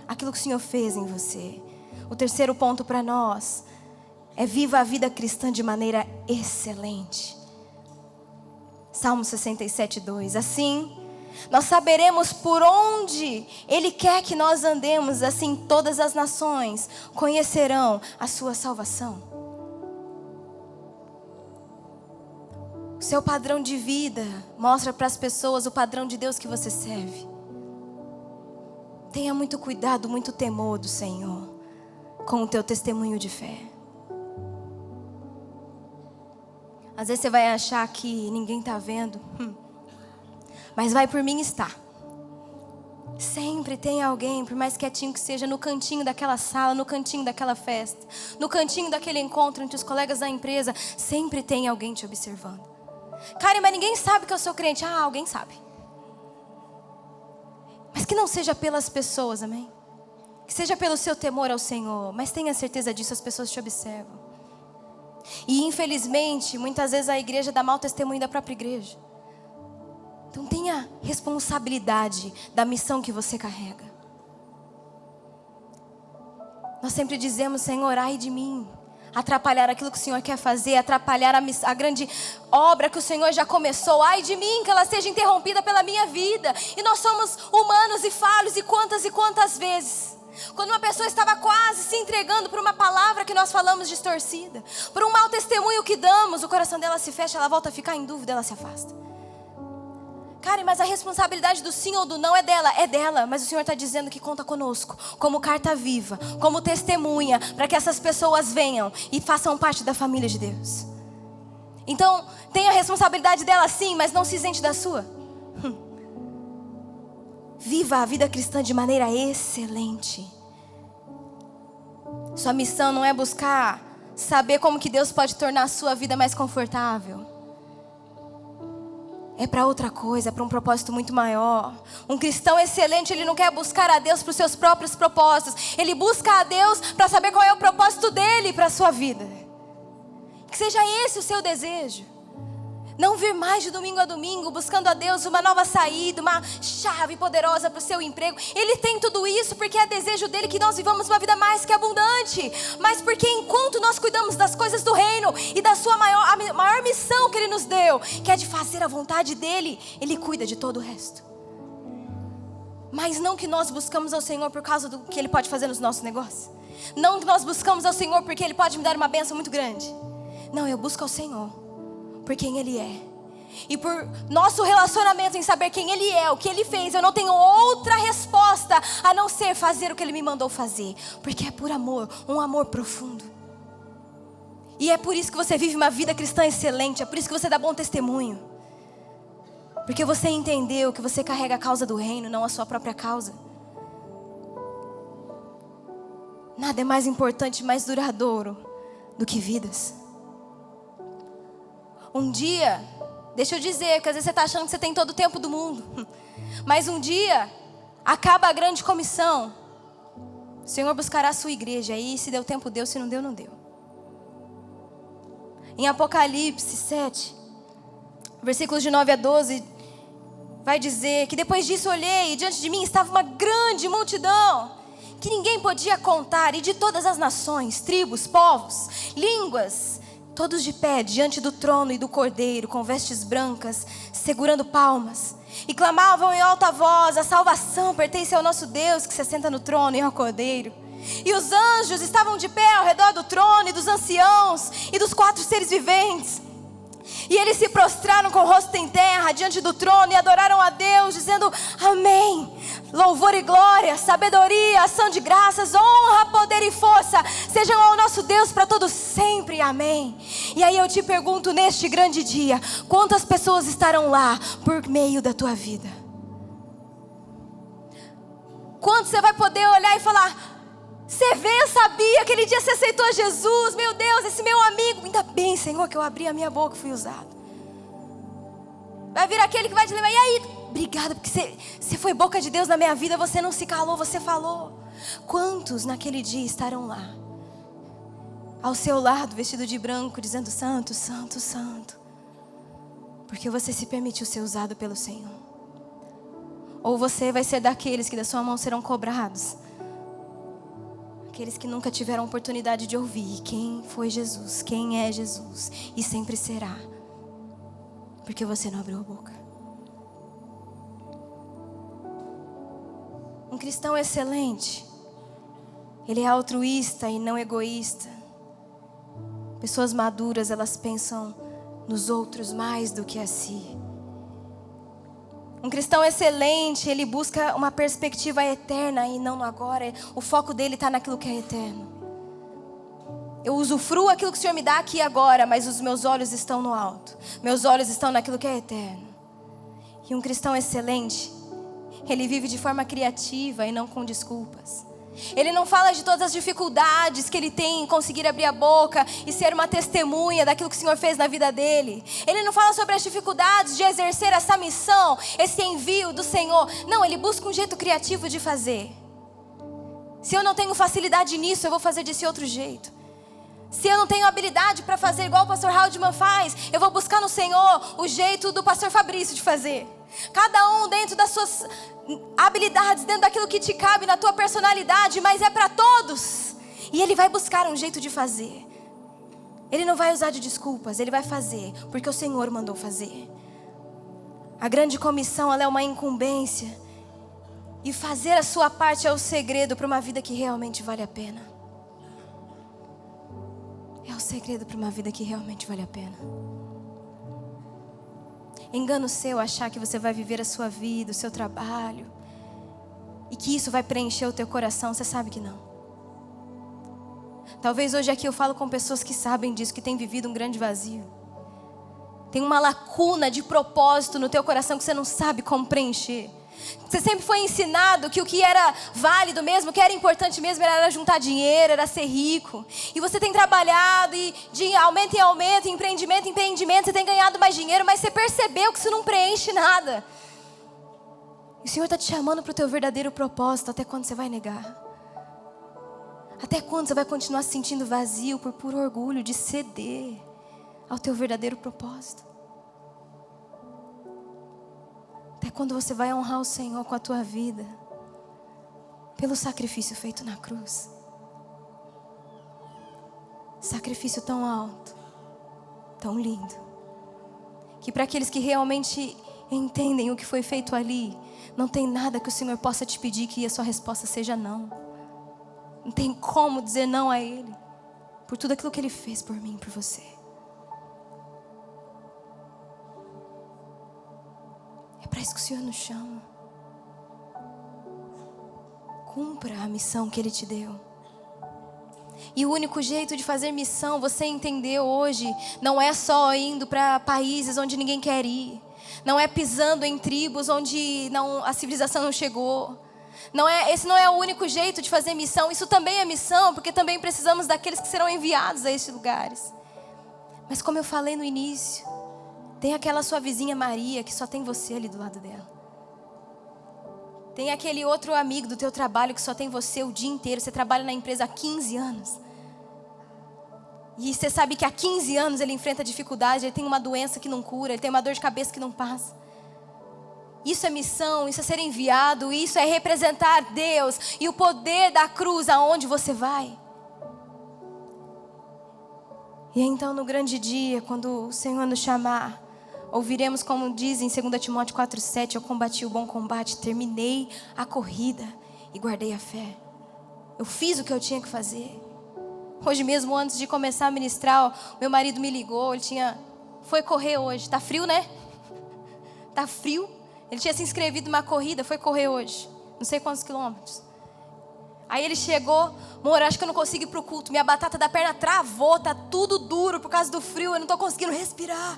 aquilo que o Senhor fez em você. O terceiro ponto para nós é viva a vida cristã de maneira excelente. Salmo 67:2. Assim, nós saberemos por onde Ele quer que nós andemos. Assim, todas as nações conhecerão a sua salvação. O seu padrão de vida mostra para as pessoas o padrão de Deus que você serve. Tenha muito cuidado, muito temor do Senhor com o teu testemunho de fé. Às vezes você vai achar que ninguém está vendo, mas vai por mim estar. Sempre tem alguém, por mais quietinho que seja, no cantinho daquela sala, no cantinho daquela festa, no cantinho daquele encontro entre os colegas da empresa, sempre tem alguém te observando. Karen, mas ninguém sabe que eu sou crente. Alguém sabe. Mas que não seja pelas pessoas, amém? Que seja pelo seu temor ao Senhor. Mas tenha certeza disso, as pessoas te observam. E infelizmente, muitas vezes a igreja dá mau testemunho da própria igreja. Então tenha responsabilidade da missão que você carrega. Nós sempre dizemos, Senhor, ai de mim. Atrapalhar aquilo que o Senhor quer fazer, atrapalhar a grande obra que o Senhor já começou. Ai de mim, que ela seja interrompida pela minha vida. E nós somos humanos e falhos, e quantas vezes. Quando uma pessoa estava quase se entregando por uma palavra que nós falamos distorcida, por um mau testemunho que damos, o coração dela se fecha, ela volta a ficar em dúvida, ela se afasta. Karen, mas a responsabilidade do sim ou do não é dela, mas o Senhor está dizendo que conta conosco, como carta viva, como testemunha, para que essas pessoas venham e façam parte da família de Deus. Então, tenha a responsabilidade dela sim, mas não se isente da sua. Viva a vida cristã de maneira excelente. Sua missão não é buscar saber como que Deus pode tornar a sua vida mais confortável. É para outra coisa, é para um propósito muito maior. Um cristão excelente, ele não quer buscar a Deus para os seus próprios propósitos. Ele busca a Deus para saber qual é o propósito dele para a sua vida. Que seja esse o seu desejo. Não vir mais de domingo a domingo buscando a Deus uma nova saída, uma chave poderosa para o seu emprego. Ele tem tudo isso porque é desejo dele que nós vivamos uma vida mais que abundante. Mas porque enquanto nós cuidamos das coisas do reino e da sua maior missão que ele nos deu, que é de fazer a vontade dele, ele cuida de todo o resto. Mas não que nós buscamos ao Senhor por causa do que ele pode fazer nos nossos negócios. Não que nós buscamos ao Senhor porque ele pode me dar uma bênção muito grande. Não, eu busco ao Senhor por quem ele é. E por nosso relacionamento em saber quem ele é, o que ele fez, eu não tenho outra resposta a não ser fazer o que ele me mandou fazer. Porque é por amor, um amor profundo. E é por isso que você vive uma vida cristã excelente. É por isso que você dá bom testemunho. Porque você entendeu que você carrega a causa do reino, não a sua própria causa. Nada é mais importante, mais duradouro do que vidas. Um dia, deixa eu dizer, porque às vezes você está achando que você tem todo o tempo do mundo. Mas um dia, acaba a grande comissão. O Senhor buscará a sua igreja. Aí se deu tempo, deu. Se não deu, não deu. Em Apocalipse 7, versículos de 9 a 12, vai dizer que depois disso olhei e diante de mim estava uma grande multidão que ninguém podia contar, e de todas as nações, tribos, povos, línguas, todos de pé diante do trono e do Cordeiro, com vestes brancas, segurando palmas, e clamavam em alta voz: a salvação pertence ao nosso Deus que se assenta no trono e ao Cordeiro. E os anjos estavam de pé ao redor do trono, e dos anciãos e dos 4 seres viventes. E eles se prostraram com o rosto em terra diante do trono e adoraram a Deus, dizendo: amém. Louvor e glória, sabedoria, ação de graças, honra, poder e força sejam ao nosso Deus para todos sempre, amém. E aí eu te pergunto neste grande dia: quantas pessoas estarão lá por meio da tua vida? Quantos você vai poder olhar e falar: você vê, eu sabia, aquele dia você aceitou Jesus, meu Deus, esse meu amigo, ainda bem, Senhor, que eu abri a minha boca e fui usado. Vai vir aquele que vai te levar: e aí, obrigada, porque você foi boca de Deus na minha vida, você não se calou, você falou. Quantos naquele dia estarão lá, ao seu lado, vestido de branco, dizendo: santo, santo, santo, porque você se permitiu ser usado pelo Senhor? Ou você vai ser daqueles que da sua mão serão cobrados, aqueles que nunca tiveram oportunidade de ouvir quem foi Jesus, quem é Jesus e sempre será, porque você não abriu a boca. Um cristão excelente, ele é altruísta e não egoísta. Pessoas maduras, elas pensam nos outros mais do que a si. Um cristão excelente, ele busca uma perspectiva eterna e não no agora. O foco dele está naquilo que é eterno. Eu usufruo aquilo que o Senhor me dá aqui e agora, mas os meus olhos estão no alto. Meus olhos estão naquilo que é eterno. E um cristão excelente, ele vive de forma criativa e não com desculpas. Ele não fala de todas as dificuldades que ele tem em conseguir abrir a boca e ser uma testemunha daquilo que o Senhor fez na vida dele. Ele não fala sobre as dificuldades de exercer essa missão, esse envio do Senhor. Não, ele busca um jeito criativo de fazer. Se eu não tenho facilidade nisso, eu vou fazer desse outro jeito. Se eu não tenho habilidade para fazer igual o pastor Haldman faz, eu vou buscar no Senhor o jeito do pastor Fabrício de fazer. Cada um dentro das suas habilidades, dentro daquilo que te cabe na tua personalidade, mas é para todos. E ele vai buscar um jeito de fazer. Ele não vai usar de desculpas, ele vai fazer porque o Senhor mandou fazer. A grande comissão, ela é uma incumbência, e fazer a sua parte é o segredo para uma vida que realmente vale a pena. É o segredo para uma vida que realmente vale a pena. Engano seu achar que você vai viver a sua vida, o seu trabalho, e que isso vai preencher o teu coração. Você sabe que não. Talvez hoje aqui eu falo com pessoas que sabem disso, que têm vivido um grande vazio. Tem uma lacuna de propósito no teu coração que você não sabe como preencher. Você sempre foi ensinado que o que era válido mesmo, o que era importante mesmo, era juntar dinheiro, era ser rico. E você tem trabalhado e de aumento em aumento, empreendimento em empreendimento, você tem ganhado mais dinheiro, mas você percebeu que isso não preenche nada. E o Senhor está te chamando para o teu verdadeiro propósito. Até quando você vai negar? Até quando você vai continuar se sentindo vazio por puro orgulho de ceder? ao teu verdadeiro propósito. Até quando você vai honrar o Senhor com a tua vida, pelo sacrifício feito na cruz. Sacrifício tão alto, tão lindo, que para aqueles que realmente entendem o que foi feito ali, não tem nada que o Senhor possa te pedir que a sua resposta seja não. Não tem como dizer não a Ele, por tudo aquilo que Ele fez por mim, por você. É para isso que o Senhor nos chama. Cumpra a missão que Ele te deu. E o único jeito de fazer missão, você entendeu hoje, não é só indo para países onde ninguém quer ir. Não é pisando em tribos onde a civilização não chegou. Esse não é o único jeito de fazer missão. Isso também é missão, porque também precisamos daqueles que serão enviados a esses lugares. Mas como eu falei no início, tem aquela sua vizinha Maria, que só tem você ali do lado dela. Tem aquele outro amigo do teu trabalho que só tem você o dia inteiro. Você trabalha na empresa há 15 anos. E você sabe que há 15 anos ele enfrenta dificuldade, ele tem uma doença que não cura, ele tem uma dor de cabeça que não passa. Isso é missão, isso é ser enviado, isso é representar Deus e o poder da cruz aonde você vai. E então no grande dia, quando o Senhor nos chamar, ouviremos como diz em 2 Timóteo 4,7: eu combati o bom combate, terminei a corrida e guardei a fé. Eu fiz o que eu tinha que fazer. Hoje mesmo, antes de começar a ministrar, meu marido me ligou, foi correr hoje. Tá frio, né? Tá frio. Ele tinha se inscrevido numa corrida, foi correr hoje. Não sei quantos quilômetros. Aí ele chegou: amor, acho que eu não consigo ir pro culto. Minha batata da perna travou, tá tudo duro por causa do frio, eu não tô conseguindo respirar.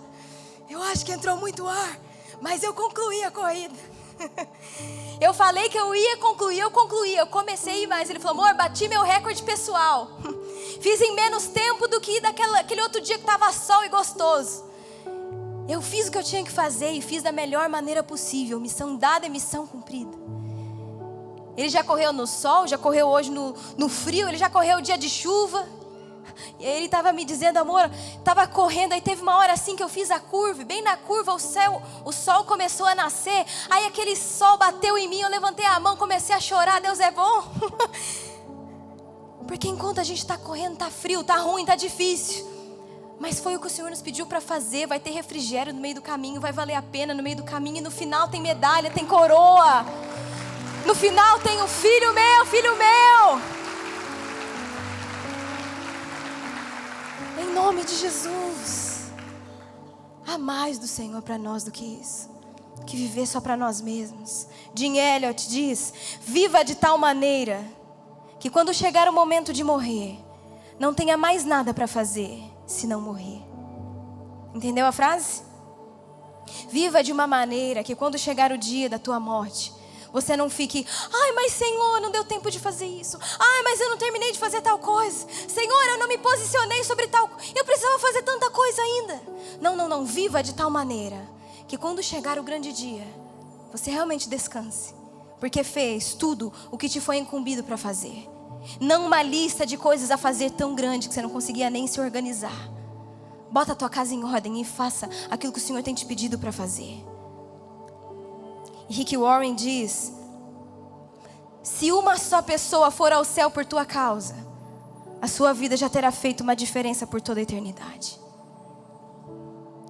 Eu acho que entrou muito ar, mas eu concluí a corrida. Eu falei que eu ia concluir, eu comecei a ir mais. Ele falou: amor, bati meu recorde pessoal. Fiz em menos tempo do que aquele outro dia que estava sol e gostoso. Eu fiz o que eu tinha que fazer e fiz da melhor maneira possível. Missão dada é missão cumprida. Ele já correu no sol, já correu hoje no frio, ele já correu o dia de chuva. E ele estava me dizendo: amor, estava correndo, aí teve uma hora assim que eu fiz a curva, e bem na curva o sol começou a nascer, aí aquele sol bateu em mim, eu levantei a mão, comecei a chorar. Deus é bom. Porque enquanto a gente está correndo, está frio, está ruim, está difícil, mas foi o que o Senhor nos pediu para fazer. Vai ter refrigério no meio do caminho, vai valer a pena no meio do caminho, e no final tem medalha, tem coroa. No final tem o filho meu, filho meu. Em nome de Jesus. Há mais do Senhor para nós do que isso, que viver só para nós mesmos. Jim Elliot diz: viva de tal maneira que quando chegar o momento de morrer, não tenha mais nada para fazer senão morrer. Entendeu a frase? Viva de uma maneira que quando chegar o dia da tua morte, você não fique: ai, mas Senhor, não deu tempo de fazer isso. Ai, mas eu não terminei de fazer tal coisa. Senhor, eu não me posicionei sobre tal coisa. Eu precisava fazer tanta coisa ainda. Não. Viva de tal maneira que quando chegar o grande dia, você realmente descanse, porque fez tudo o que te foi incumbido para fazer. Não uma lista de coisas a fazer tão grande que você não conseguia nem se organizar. Bota a tua casa em ordem e faça aquilo que o Senhor tem te pedido para fazer. Rick Warren diz: se uma só pessoa for ao céu por tua causa, a sua vida já terá feito uma diferença por toda a eternidade.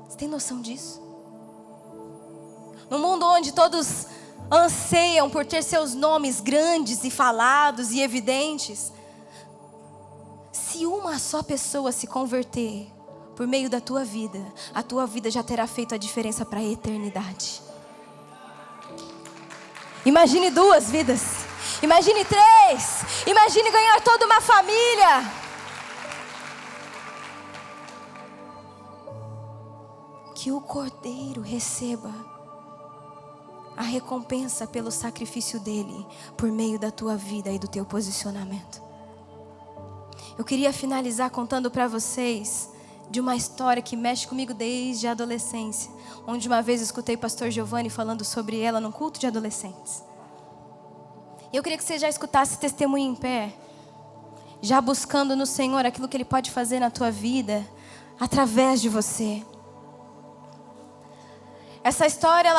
Você tem noção disso? No mundo onde todos anseiam por ter seus nomes grandes e falados e evidentes, se uma só pessoa se converter por meio da tua vida, a tua vida já terá feito a diferença para a eternidade. Imagine 2 vidas, imagine 3, imagine ganhar toda uma família. Que o Cordeiro receba a recompensa pelo sacrifício dele, por meio da tua vida e do teu posicionamento. Eu queria finalizar contando para vocês de uma história que mexe comigo desde a adolescência, onde uma vez eu escutei pastor Giovanni falando sobre ela num culto de adolescentes. E eu queria que você já escutasse testemunho em pé, já buscando no Senhor aquilo que Ele pode fazer na tua vida, através de você. Essa história,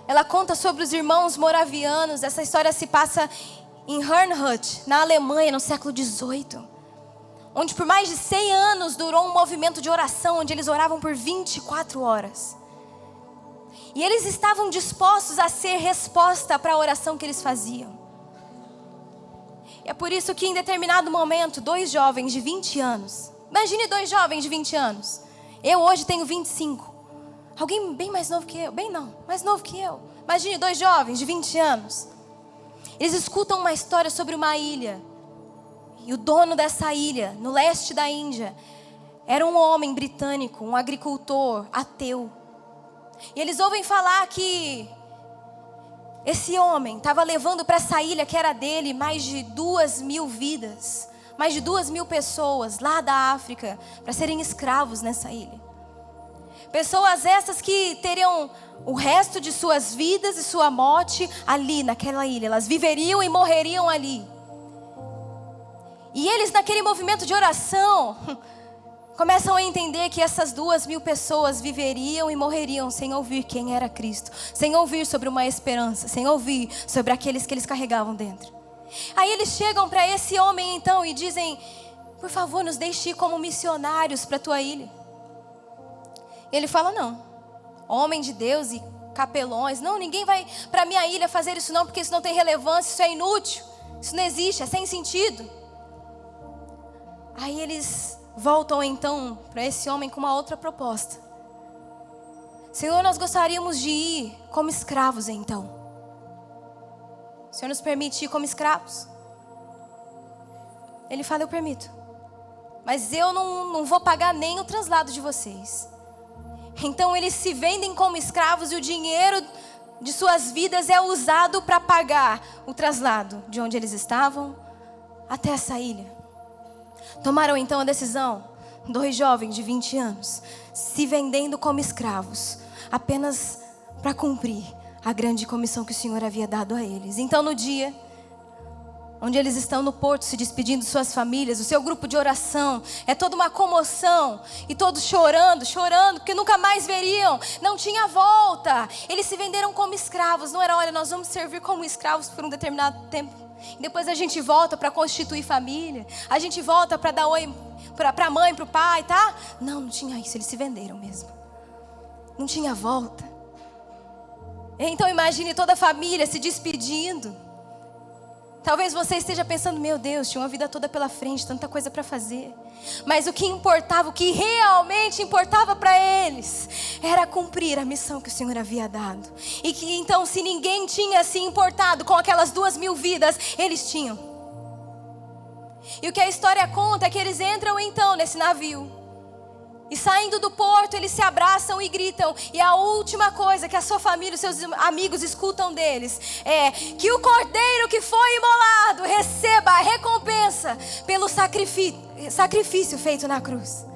ela conta sobre os irmãos moravianos. Essa história se passa em Herrnhut, na Alemanha, no século XVIII. Onde por mais de 100 anos durou um movimento de oração, onde eles oravam por 24 horas. E eles estavam dispostos a ser resposta para a oração que eles faziam. E é por isso que em determinado momento, 2 jovens de 20 anos, imagine 2 jovens de 20 anos. Eu hoje tenho 25. Alguém bem mais novo que eu, mais novo que eu. Imagine 2 jovens de 20 anos. Eles escutam uma história sobre uma ilha. E o dono dessa ilha, no leste da Índia, era um homem britânico, um agricultor ateu. E eles ouvem falar que esse homem estava levando para essa ilha que era dele mais de 2.000 vidas, mais de 2.000 pessoas lá da África para serem escravos nessa ilha. Pessoas essas que teriam o resto de suas vidas e sua morte ali naquela ilha. Elas viveriam e morreriam ali. E eles, naquele movimento de oração, começam a entender que essas 2.000 pessoas viveriam e morreriam sem ouvir quem era Cristo, sem ouvir sobre uma esperança, sem ouvir sobre aqueles que eles carregavam dentro. Aí eles chegam para esse homem então e dizem: por favor, nos deixe ir como missionários para a tua ilha. E ele fala: não, homem de Deus e capelões, não, ninguém vai para a minha ilha fazer isso não, porque isso não tem relevância, isso é inútil, isso não existe, é sem sentido. Aí eles voltam então para esse homem com uma outra proposta. Senhor, nós gostaríamos de ir como escravos então. O Senhor nos permite ir como escravos? Ele fala: eu permito, mas eu não vou pagar nem o translado de vocês. Então eles se vendem como escravos e o dinheiro de suas vidas é usado para pagar o traslado de onde eles estavam até essa ilha. Tomaram então a decisão, 2 jovens de 20 anos, se vendendo como escravos, apenas para cumprir a grande comissão que o Senhor havia dado a eles. Então no dia onde eles estão no porto se despedindo de suas famílias, o seu grupo de oração é toda uma comoção, e todos chorando, porque nunca mais veriam, não tinha volta. Eles se venderam como escravos, não era: olha, nós vamos servir como escravos por um determinado tempo, e depois a gente volta para constituir família, a gente volta para dar oi para a mãe, para o pai, tá? Não tinha isso, eles se venderam mesmo, não tinha volta. Então imagine toda a família se despedindo. Talvez você esteja pensando: meu Deus, tinha uma vida toda pela frente, tanta coisa para fazer. Mas o que importava, o que realmente importava para eles, era cumprir a missão que o Senhor havia dado. E que então, se ninguém tinha se importado com aquelas 2.000 vidas, eles tinham. E o que a história conta é que eles entram então nesse navio. E saindo do porto, eles se abraçam e gritam. E a última coisa que a sua família, os seus amigos escutam deles é que o cordeiro que foi imolado receba a recompensa pelo sacrifício feito na cruz.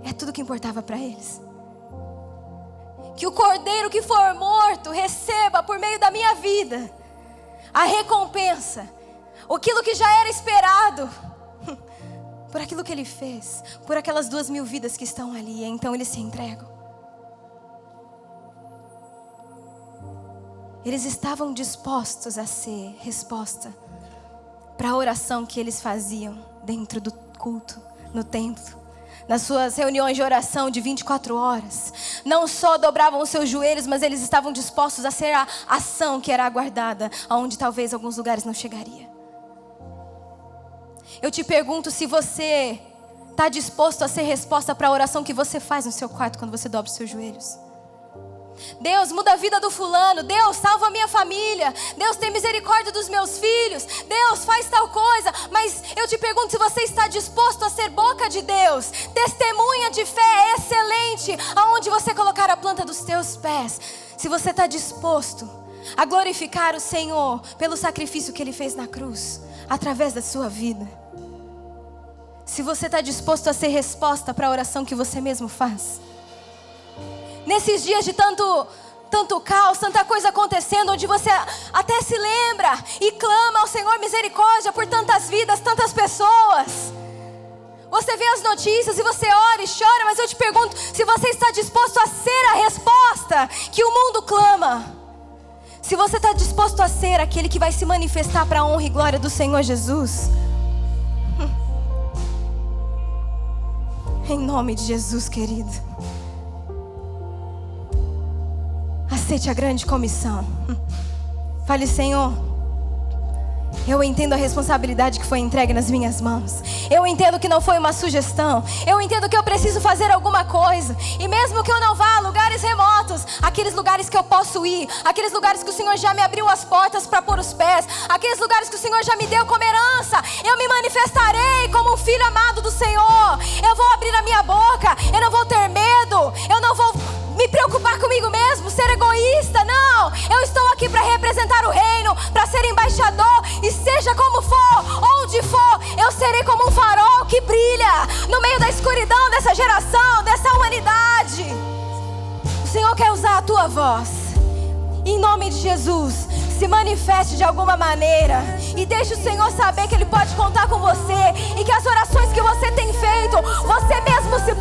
É tudo que importava para eles. Que o cordeiro que for morto receba por meio da minha vida a recompensa, aquilo que já era esperado, por aquilo que ele fez, por aquelas 2.000 vidas que estão ali. Então eles se entregam. Eles estavam dispostos a ser resposta para a oração que eles faziam dentro do culto, no templo, nas suas reuniões de oração de 24 horas. Não só dobravam os seus joelhos, mas eles estavam dispostos a ser a ação que era aguardada, aonde talvez alguns lugares não chegaria. Eu te pergunto se você está disposto a ser resposta para a oração que você faz no seu quarto quando você dobra os seus joelhos. Deus, muda a vida do fulano. Deus, salva a minha família. Deus, tem misericórdia dos meus filhos. Deus, faz tal coisa. Mas eu te pergunto se você está disposto a ser boca de Deus, testemunha de fé excelente, aonde você colocar a planta dos teus pés. Se você está disposto a glorificar o Senhor pelo sacrifício que Ele fez na cruz, através da sua vida. Se você está disposto a ser resposta para a oração que você mesmo faz. Nesses dias de tanto caos, tanta coisa acontecendo, onde você até se lembra e clama ao Senhor misericórdia por tantas vidas, tantas pessoas. Você vê as notícias e você ora e chora, mas eu te pergunto se você está disposto a ser a resposta que o mundo clama. Se você está disposto a ser aquele que vai se manifestar para a honra e glória do Senhor Jesus. Em nome de Jesus, querido. Aceite a grande comissão. Fale: Senhor, eu entendo a responsabilidade que foi entregue nas minhas mãos. Eu entendo que não foi uma sugestão. Eu entendo que eu preciso fazer alguma coisa. E mesmo que eu não vá a lugares remotos, aqueles lugares que eu posso ir, aqueles lugares que o Senhor já me abriu as portas para pôr os pés, aqueles lugares que o Senhor já me deu como herança, eu me manifestarei como um filho amado do Senhor. Eu vou abrir a minha boca. Eu não vou ter medo. Eu não vou me preocupar comigo mesmo, ser egoísta. Não, eu estou aqui para representar o reino, para ser embaixador. E seja como for, onde for, eu serei como um farol que brilha no meio da escuridão dessa geração, dessa humanidade. O Senhor quer usar a tua voz. Em nome de Jesus, se manifeste de alguma maneira e deixe o Senhor saber que Ele pode contar com você, e que as orações que você tem feito, você mesmo se